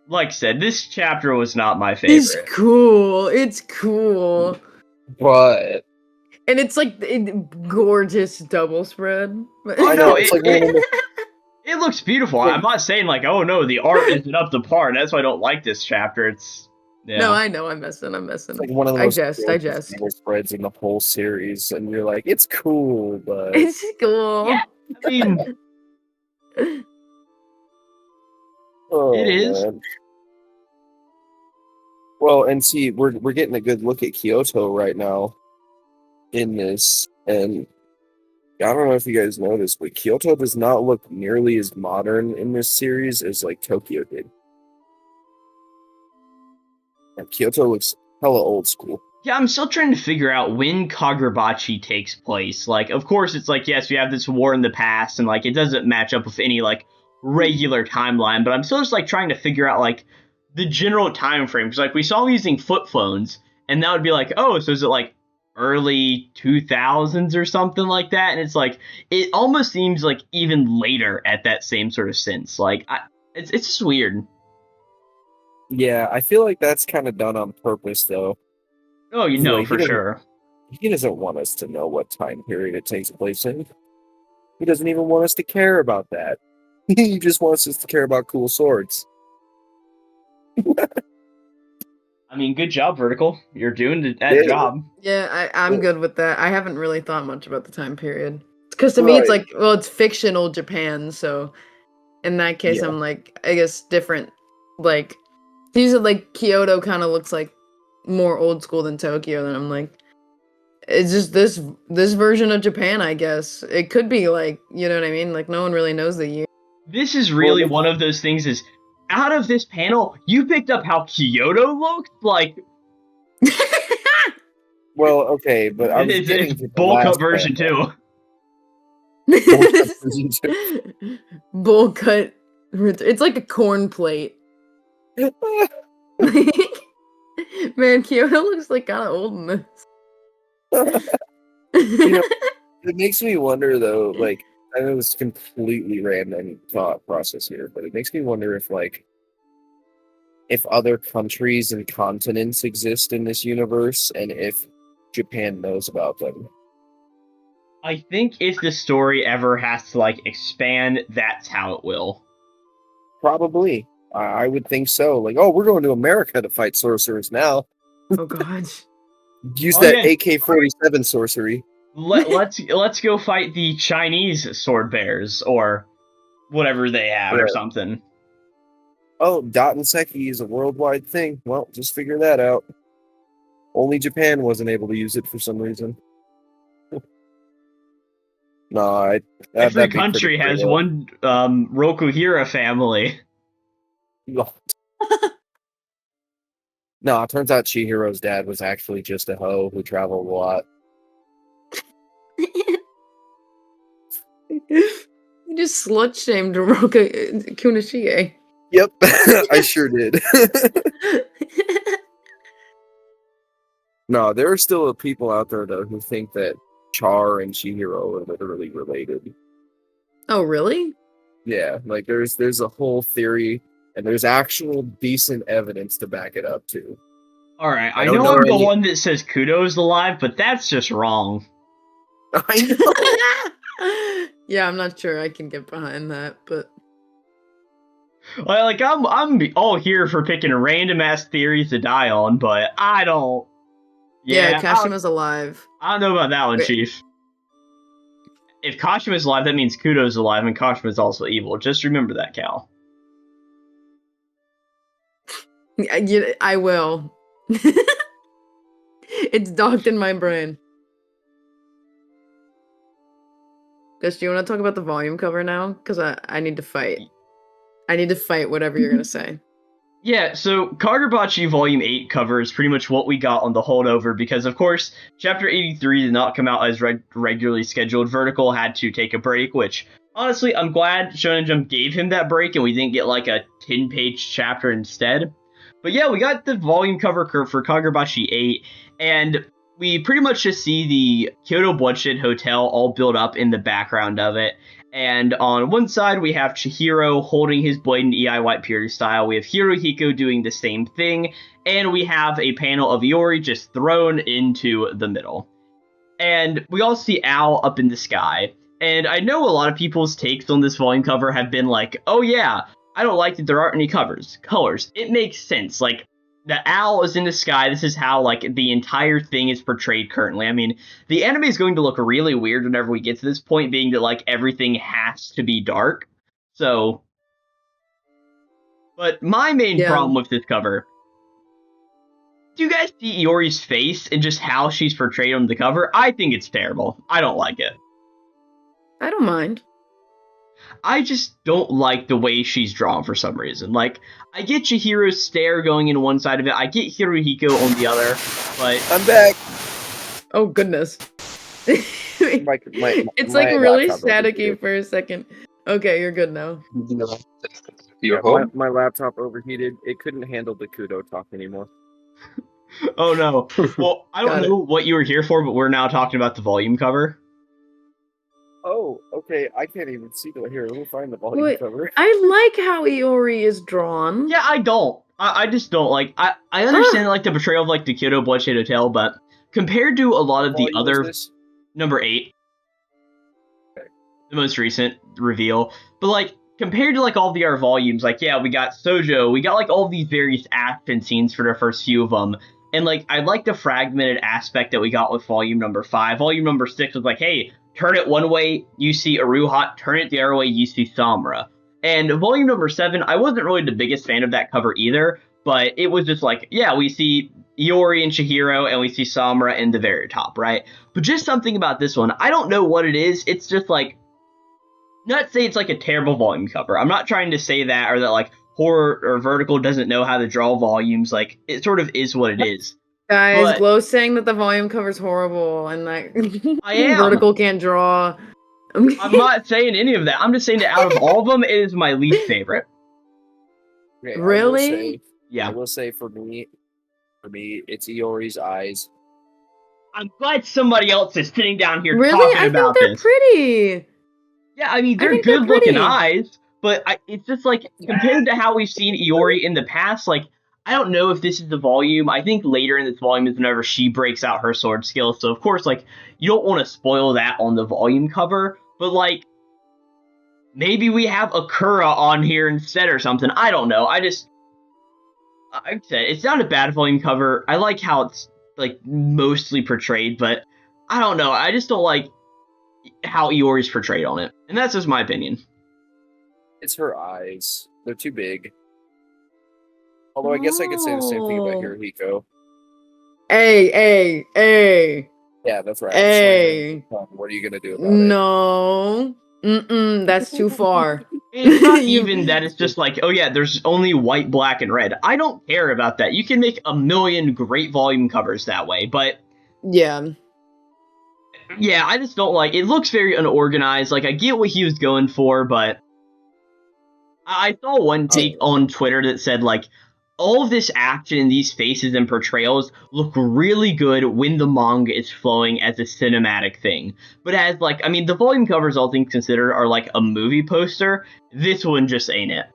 like I said, this chapter was not my favorite. It's cool. It's cool. But... And it's like gorgeous double spread. I know, it's like it looks beautiful. I'm not saying like, oh no, the art isn't up to par. That's why I don't like this chapter. It's No, I know. I'm messing. It's like one of the most digest spreads in the whole series, and you're like, it's cool, but it's cool. Yeah, I mean, it is. Man. Well, and see, we're getting a good look at Kyoto right now in this, and I don't know if you guys know this, but Kyoto does not look nearly as modern in this series as like Tokyo did. And Kyoto looks hella old school. Yeah, I'm still trying to figure out when Kagurabachi takes place. Like, of course, it's like, yes, we have this war in the past, and like it doesn't match up with any like regular timeline, but I'm still just like trying to figure out like the general time frame. Because like we saw using flip phones, and that would be like, oh, so is it like early 2000s or something like that? And it's like it almost seems like even later at that same sort of sense. Like it's just weird. Yeah, I feel like that's kind of done on purpose, though. Oh, you know, for sure. He doesn't want us to know what time period it takes place in. He doesn't even want us to care about that. He just wants us to care about cool swords. I mean, good job, Vertical. You're doing that job. Yeah, I'm good with that. I haven't really thought much about the time period. Because to me, it's like, well, it's fictional Japan, so in that case, I'm like, I guess different. Like, usually, like, Kyoto kind of looks like more old school than Tokyo, and I'm like, It's just this version of Japan, I guess. It could be like, you know what I mean? Like no one really knows the year. This is really one of those things is, out of this panel, you picked up how Kyoto looked? Like, Well, okay, but I was getting it's to the bulk last up version panel. too. Bulk up version too. Bowl cut. It's like a corn plate. Man, Kyoto looks like kind of old in this. You know, it makes me wonder though, like, I know it's completely random thought process here, but it makes me wonder if other countries and continents exist in this universe and if Japan knows about them. I think if the story ever has to, like, expand, that's how it will. Probably. I would think so. Like, oh, we're going to America to fight sorcerers now. Oh god. Use Oh, that yeah. AK-47 sorcery. Let's go fight the Chinese sword bears, or whatever they have, or Right. something. Oh, Dot and Seki is a worldwide thing. Well, just figure that out. Only Japan wasn't able to use it for some reason. No, Every country has one Rokuhira family. No, it turns out Chihiro's dad was actually just a hoe who traveled a lot. You just slut shamed Roka Kunishige. Yep, I sure did. No, there are still people out there though who think that Char and Chihiro are literally related. Oh really? Yeah, like there's a whole theory, and there's actual decent evidence to back it up too. Alright, I I don't know know I'm the any- one that says Kudo's alive, but that's just wrong. I know. Yeah, I'm not sure I can get behind that, but Like, I'm all here for picking random ass theories to die on, but I don't. yeah, I don't, Kashima's alive. I don't know about that one, Wait. Chief. If Kashima's alive, that means Kudo's alive, and Kashima's also evil. Just remember that, Cal. I will. It's docked in my brain. Guys, do you want to talk about the volume cover now? Because I need to fight. I need to fight whatever you're gonna say. Yeah, so Kagurabachi Volume 8 covers pretty much what we got on the holdover, because of course, Chapter 83 did not come out as regularly scheduled. Vertical had to take a break, which, honestly, I'm glad Shonen Jump gave him that break and we didn't get like a 10-page chapter instead. But yeah, we got the volume cover for Kagurabachi 8, and we pretty much just see the Kyoto Bloodshed Hotel all built up in the background of it. And on one side, we have Chihiro holding his blade in EI White Purity style. We have Hirohiko doing the same thing. And we have a panel of Iori just thrown into the middle. And we all see Owl up in the sky. And I know a lot of people's takes on this volume cover have been like, oh yeah, I don't like that there aren't any colors. It makes sense. Like, the owl is in the sky. This is how, like, the entire thing is portrayed currently. I mean, the anime is going to look really weird whenever we get to this point, being that, like, everything has to be dark. So, but my main problem with this cover, do you guys see Iori's face and just how she's portrayed on the cover? I think it's terrible. I don't like it. I don't mind. I just don't like the way she's drawn for some reason. Like, I get Chihiro's stare going in one side of it, I get Hirohiko on the other, but... I'm back. Oh goodness. It's like my really laptop staticky overheated. for a second. Okay, you're good now. Your Yeah, home? my laptop overheated. It couldn't handle the Kudo talk anymore. Oh no. Well, I don't Got know what you were here for, but we're now talking about the volume cover. Oh, okay. I can't even see the here. Let me find the volume Wait, cover. I like how Iori is drawn. Yeah, I don't. I just don't like. I understand like the portrayal of like the Kyoto Bloodshed Hotel, but compared to a lot of the Volume is other this? number 8, Okay. the most recent reveal, but like compared to like all the other volumes, like yeah, we got Sojo, we got like all these various action scenes for the first few of them, and like I like the fragmented aspect that we got with volume number 5. Volume number 6 was like, hey, turn it one way, you see Uruha, turn it the other way, you see Samura. And volume number 7, I wasn't really the biggest fan of that cover either, but it was just like, yeah, we see Iori and Chihiro, and we see Samura in the very top, right? But just something about this one, I don't know what it is. It's just like, not say it's like a terrible volume cover. I'm not trying to say that, or that like Horror or Vertical doesn't know how to draw volumes. Like, it sort of is what it is. Guys, But Glow's saying that the volume cover's horrible and that I am. Vertical can't draw. I'm not saying any of that. I'm just saying that out of all of them, it is my least favorite. Okay, Really? Yeah. I will say for me, it's Iori's eyes. I'm glad somebody else is sitting down here Really? talking I think about they're this. pretty. Yeah, I mean, I they're think they're good-looking pretty. eyes, but it's just like, compared to how we've seen Iori in the past, like, I don't know if this is the volume. I think later in this volume is whenever she breaks out her sword skill, so of course, like, you don't want to spoil that on the volume cover, but, like, maybe we have Akura on here instead or something. I don't know. Like I said, it's not a bad volume cover. I like how it's, like, mostly portrayed, but I don't know. I just don't like how Iori's portrayed on it. And that's just my opinion. It's her eyes. They're too big. Although I guess I could say the same thing about Oh. Hirohiko. Hey. Yeah, that's right. Hey. What are you gonna do about it? No. That's too far. It's not You- even that it's just like, oh yeah, there's only white, black, and red. I don't care about that. You can make a million great volume covers that way, but Yeah. yeah, I just don't like it. Looks very unorganized. Like, I get what he was going for, but I saw one take on Twitter that said, like, all of this action, these faces and portrayals look really good when the manga is flowing as a cinematic thing. But as, like, I mean, the volume covers, all things considered, are like a movie poster. This one just ain't it.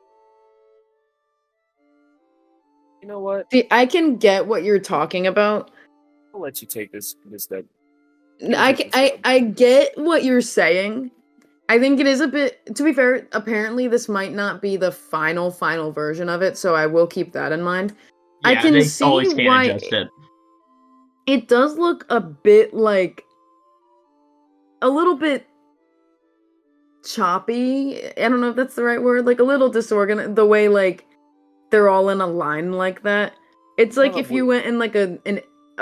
You know what? See, I can get what you're talking about. I'll let you take this step. I get what you're saying. I think it is a bit, to be fair, apparently this might not be the final version of it, so I will keep that in mind. Yeah, I can they see always can why adjust it. it does look a bit like a little bit choppy. I don't know if that's the right word. Like a little disorganized. The way like they're all in a line like that. It's like if you went in like a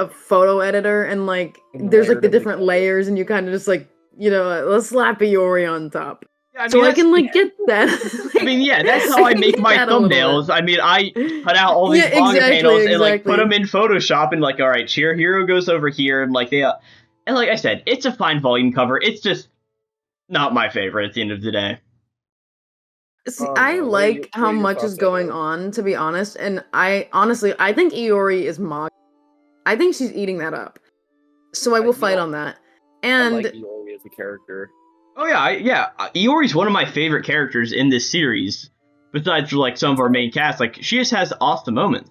photo editor and like And there's like layered the them different together. layers and you kind of just like, you know, let's slap a Iori on top. Yeah, I So mean, I that's- can like get that. I mean, yeah, that's how I can make get my that a little bit. thumbnails. I mean, I cut out all these Yeah, manga panels and like exactly. put them in Photoshop and like, all right, Hero goes over here and like and like I said, it's a fine volume cover. It's just not my favorite at the end of the day. See, Oh, I no. What are like your- what how are your much thoughts is on going that? on, to be honest, and I think Iori is mock. I think she's eating that up. So I will fight on that. I And like Iori as a character. Oh yeah, Iori's one of my favorite characters in this series. Besides, like some of our main cast, like she just has awesome moments.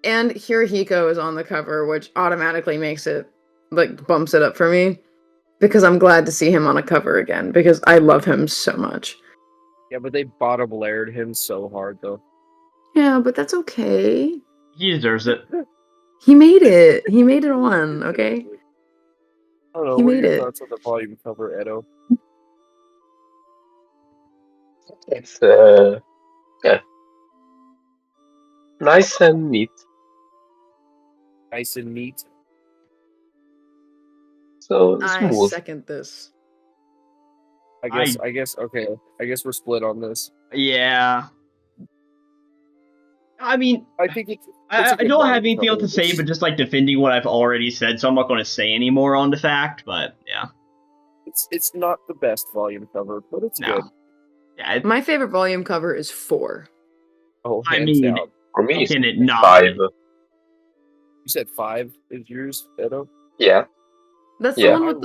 and Hirohiko is on the cover, which automatically makes it like bumps it up for me because I'm glad to see him on a cover again because I love him so much. Yeah, but they bottom layered him so hard though. Yeah, but that's okay. He deserves it. He made it. He made it on, okay? I don't know. He What are made your it. thoughts on the volume cover, Edo? It's yeah, nice and neat. Nice and neat. So I smooth. second this. I guess okay. I guess we're split on this. Yeah. I mean, I think it's I a good don't have volume anything else cover. to say, but just like defending what I've already said, so I'm not going to say any more on the fact. But yeah, It's not the best volume cover, but it's No. good. yeah. My favorite volume cover is 4. Oh, I hands mean, down. For me, it's Can it not? 5. You said 5 is yours, Edo? Yeah, That's Yeah. the one with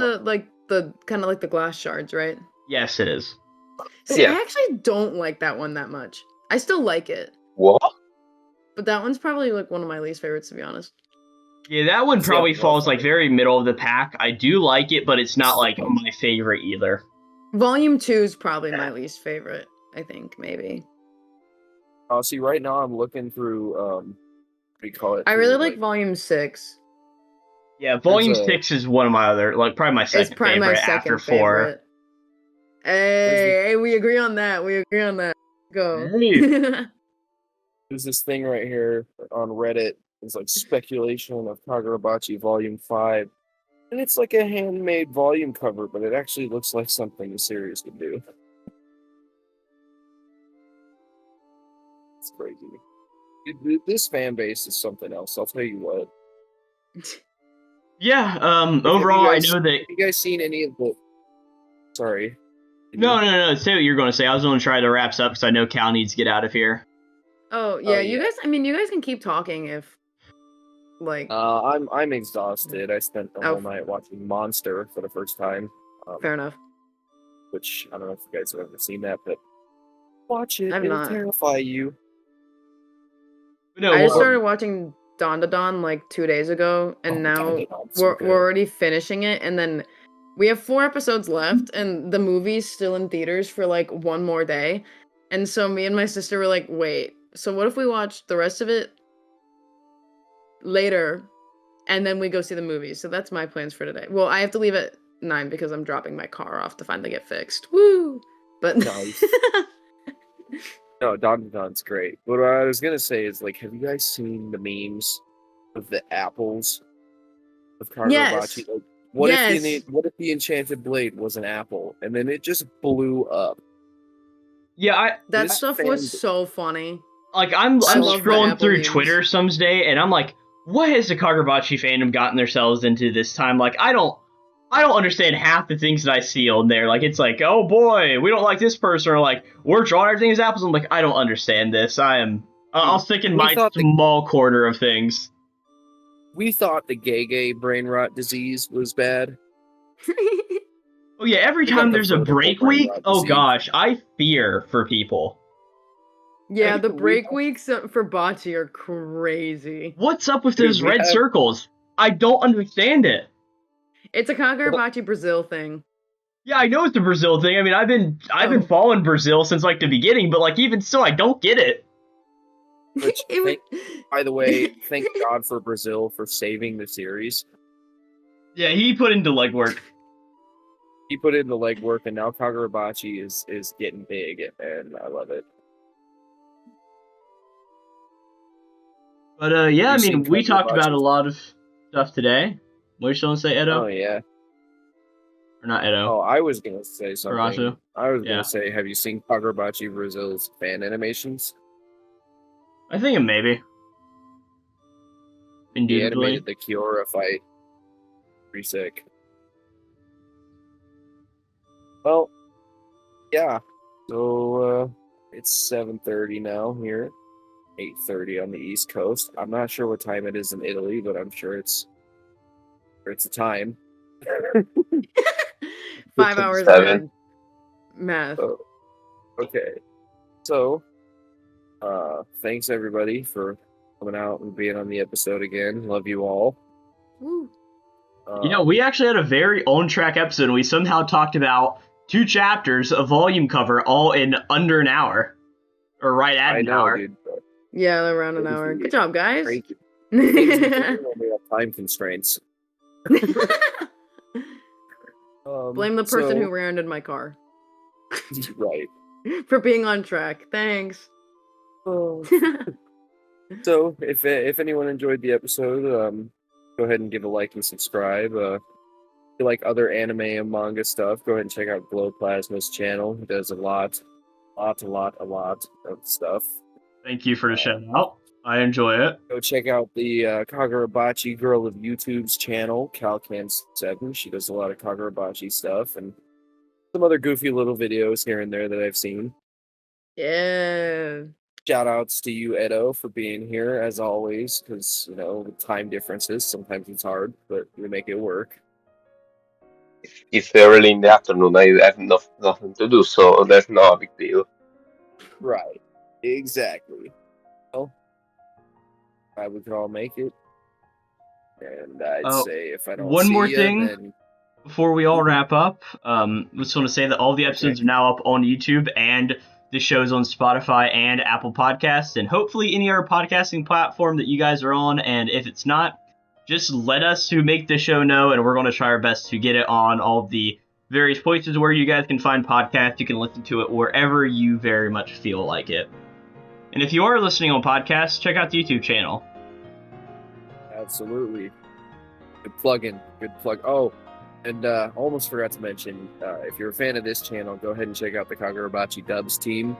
the kind of like the glass shards, right? Yes, it is. See, Yeah. I actually don't like that one that much. I still like it, what? but that one's probably like one of my least favorites, to be honest. Yeah, that one See, probably I'm falls well like very middle of the pack. I do like it, but it's not like my favorite either. Volume 2 is probably my least favorite, I think, maybe. See, right now I'm looking through what do you call it? I through, really like Volume 6. Yeah, Volume There's a- 6 is one of my other, like probably my It's second probably favorite my second after 4. favorite. Hey, we agree on that. We agree on that. Go. Hey. There's this thing right here on Reddit. It's like speculation of Kagurabachi Volume 5. And it's like a handmade volume cover, but it actually looks like something the series would do. It's crazy. This fan base is something else, I'll tell you what. Yeah, overall, I know that... Have you guys seen any of the... Sorry. No. Say what you're going to say. I was going to try to wrap up because I know Cal needs to get out of here. Oh, yeah, you guys, I mean, you guys can keep talking if, like... I'm exhausted. I spent the whole night watching Monster for the first time. Fair enough. Which, I don't know if you guys have ever seen that, but watch it. I've It'll not. terrify you. No, I just started watching Dawn to Dawn like 2 days ago, and now we're already finishing it, and then we have 4 episodes left, and the movie's still in theaters for like one more day. And so me and my sister were like, wait, so what if we watch the rest of it later, and then we go see the movie? So that's my plans for today. Well, I have to leave at 9 because I'm dropping my car off to finally get fixed. Woo! But Nice. No, Dawn to Dawn's great. What I was gonna say is, like, have you guys seen the memes of the apples of Kagurabachi? Yes. Like, what if the enchanted blade was an apple, and then it just blew up? Yeah, that stuff was so funny. Like, I'm love the scrolling Apple through memes. Twitter some day, and I'm like, what has the Kagurabachi fandom gotten themselves into this time? Like, I don't understand half the things that I see on there. Like, it's like, oh boy, we don't like this person, or like, we're drawing everything as apples. I'm like, I don't understand this. I'll stick in my small corner of things. We thought the gay brain rot disease was bad. Oh yeah, every time there's a break week, oh gosh, I fear for people. Yeah, the break weeks for Bachi are crazy. What's up with those red circles? I don't understand it. It's a Kagurabachi Brazil thing. Yeah, I know it's the Brazil thing. I mean, I've been following Brazil since like the beginning, but like even still, I don't get it. Which, by the way, thank God for Brazil for saving the series. Yeah, he put into legwork. He put in the legwork, and now Kagurabachi is getting big, and I love it. But yeah, I mean, we talked about a lot of stuff today. What are you still gonna say, Edo? Oh yeah. Or not Edo? Oh, I was gonna say something. Karasu? I was gonna say, have you seen Kagurabachi Brazil's fan animations? I think maybe. He animated the Kiora fight. Pretty sick. Well, yeah. So it's 7:30 now here. 8:30 on the East Coast. I'm not sure what time it is in Italy, but I'm sure it's a time. 5 hours ahead. Math. Oh, okay. So, thanks everybody for coming out and being on the episode again. Love you all. Woo. We actually had a very on-track episode, and we somehow talked about 2 chapters, a volume cover, all in under an hour. Or right at an hour. Dude. Yeah, around an hour. Good job, guys. Thank you. We have time constraints. Blame the person who rear-ended my car. Right. For being on track. Thanks. So, if anyone enjoyed the episode, go ahead and give a like and subscribe. If you like other anime and manga stuff, go ahead and check out Glowplasma's channel. He does a lot of stuff. Thank you for the shout out. I enjoy it. Go check out the Kagurabachi Girl of YouTube's channel, Calcan 7. She does a lot of Kagurabachi stuff and some other goofy little videos here and there that I've seen. Yeah. Shout outs to you, Edo, for being here as always, because with time differences, sometimes it's hard, but we make it work. It's early in the afternoon. I have nothing to do, so that's not a big deal. Right. Exactly. Well, we could all make it. And I'd say if I don't one see more ya, thing then... before we all wrap up, just want to say that all the episodes are now up on YouTube, and the show's on Spotify and Apple Podcasts, and hopefully any other podcasting platform that you guys are on. And if it's not, just let us who make the show know, and we're going to try our best to get it on all of the various places where you guys can find podcasts. You can listen to it wherever you very much feel like it. And if you are listening on podcasts, check out the YouTube channel. Absolutely. Good plug-in. Good plug. Oh, and almost forgot to mention, if you're a fan of this channel, go ahead and check out the Kagurabachi Dubs team.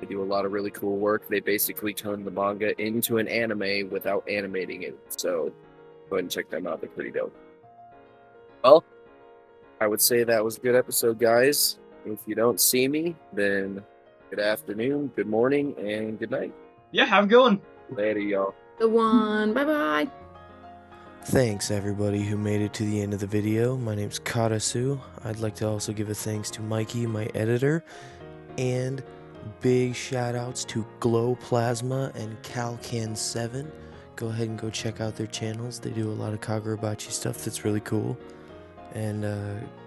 They do a lot of really cool work. They basically turn the manga into an anime without animating it. So go ahead and check them out. They're pretty dope. Well, I would say that was a good episode, guys. If you don't see me, then good afternoon, good morning, and good night. Yeah, have a good one. Later, y'all. Good one. Bye-bye. Thanks everybody who made it to the end of the video. My name's Karasu. I'd like to also give a thanks to Mikey, my editor, and big shout outs to Glowplasma and Calcan 7. Go ahead and go check out their channels. They do a lot of Kagurabachi stuff that's really cool. And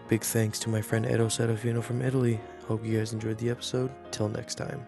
big thanks to my friend Edo Serafino from Italy. Hope you guys enjoyed the episode. Till next time.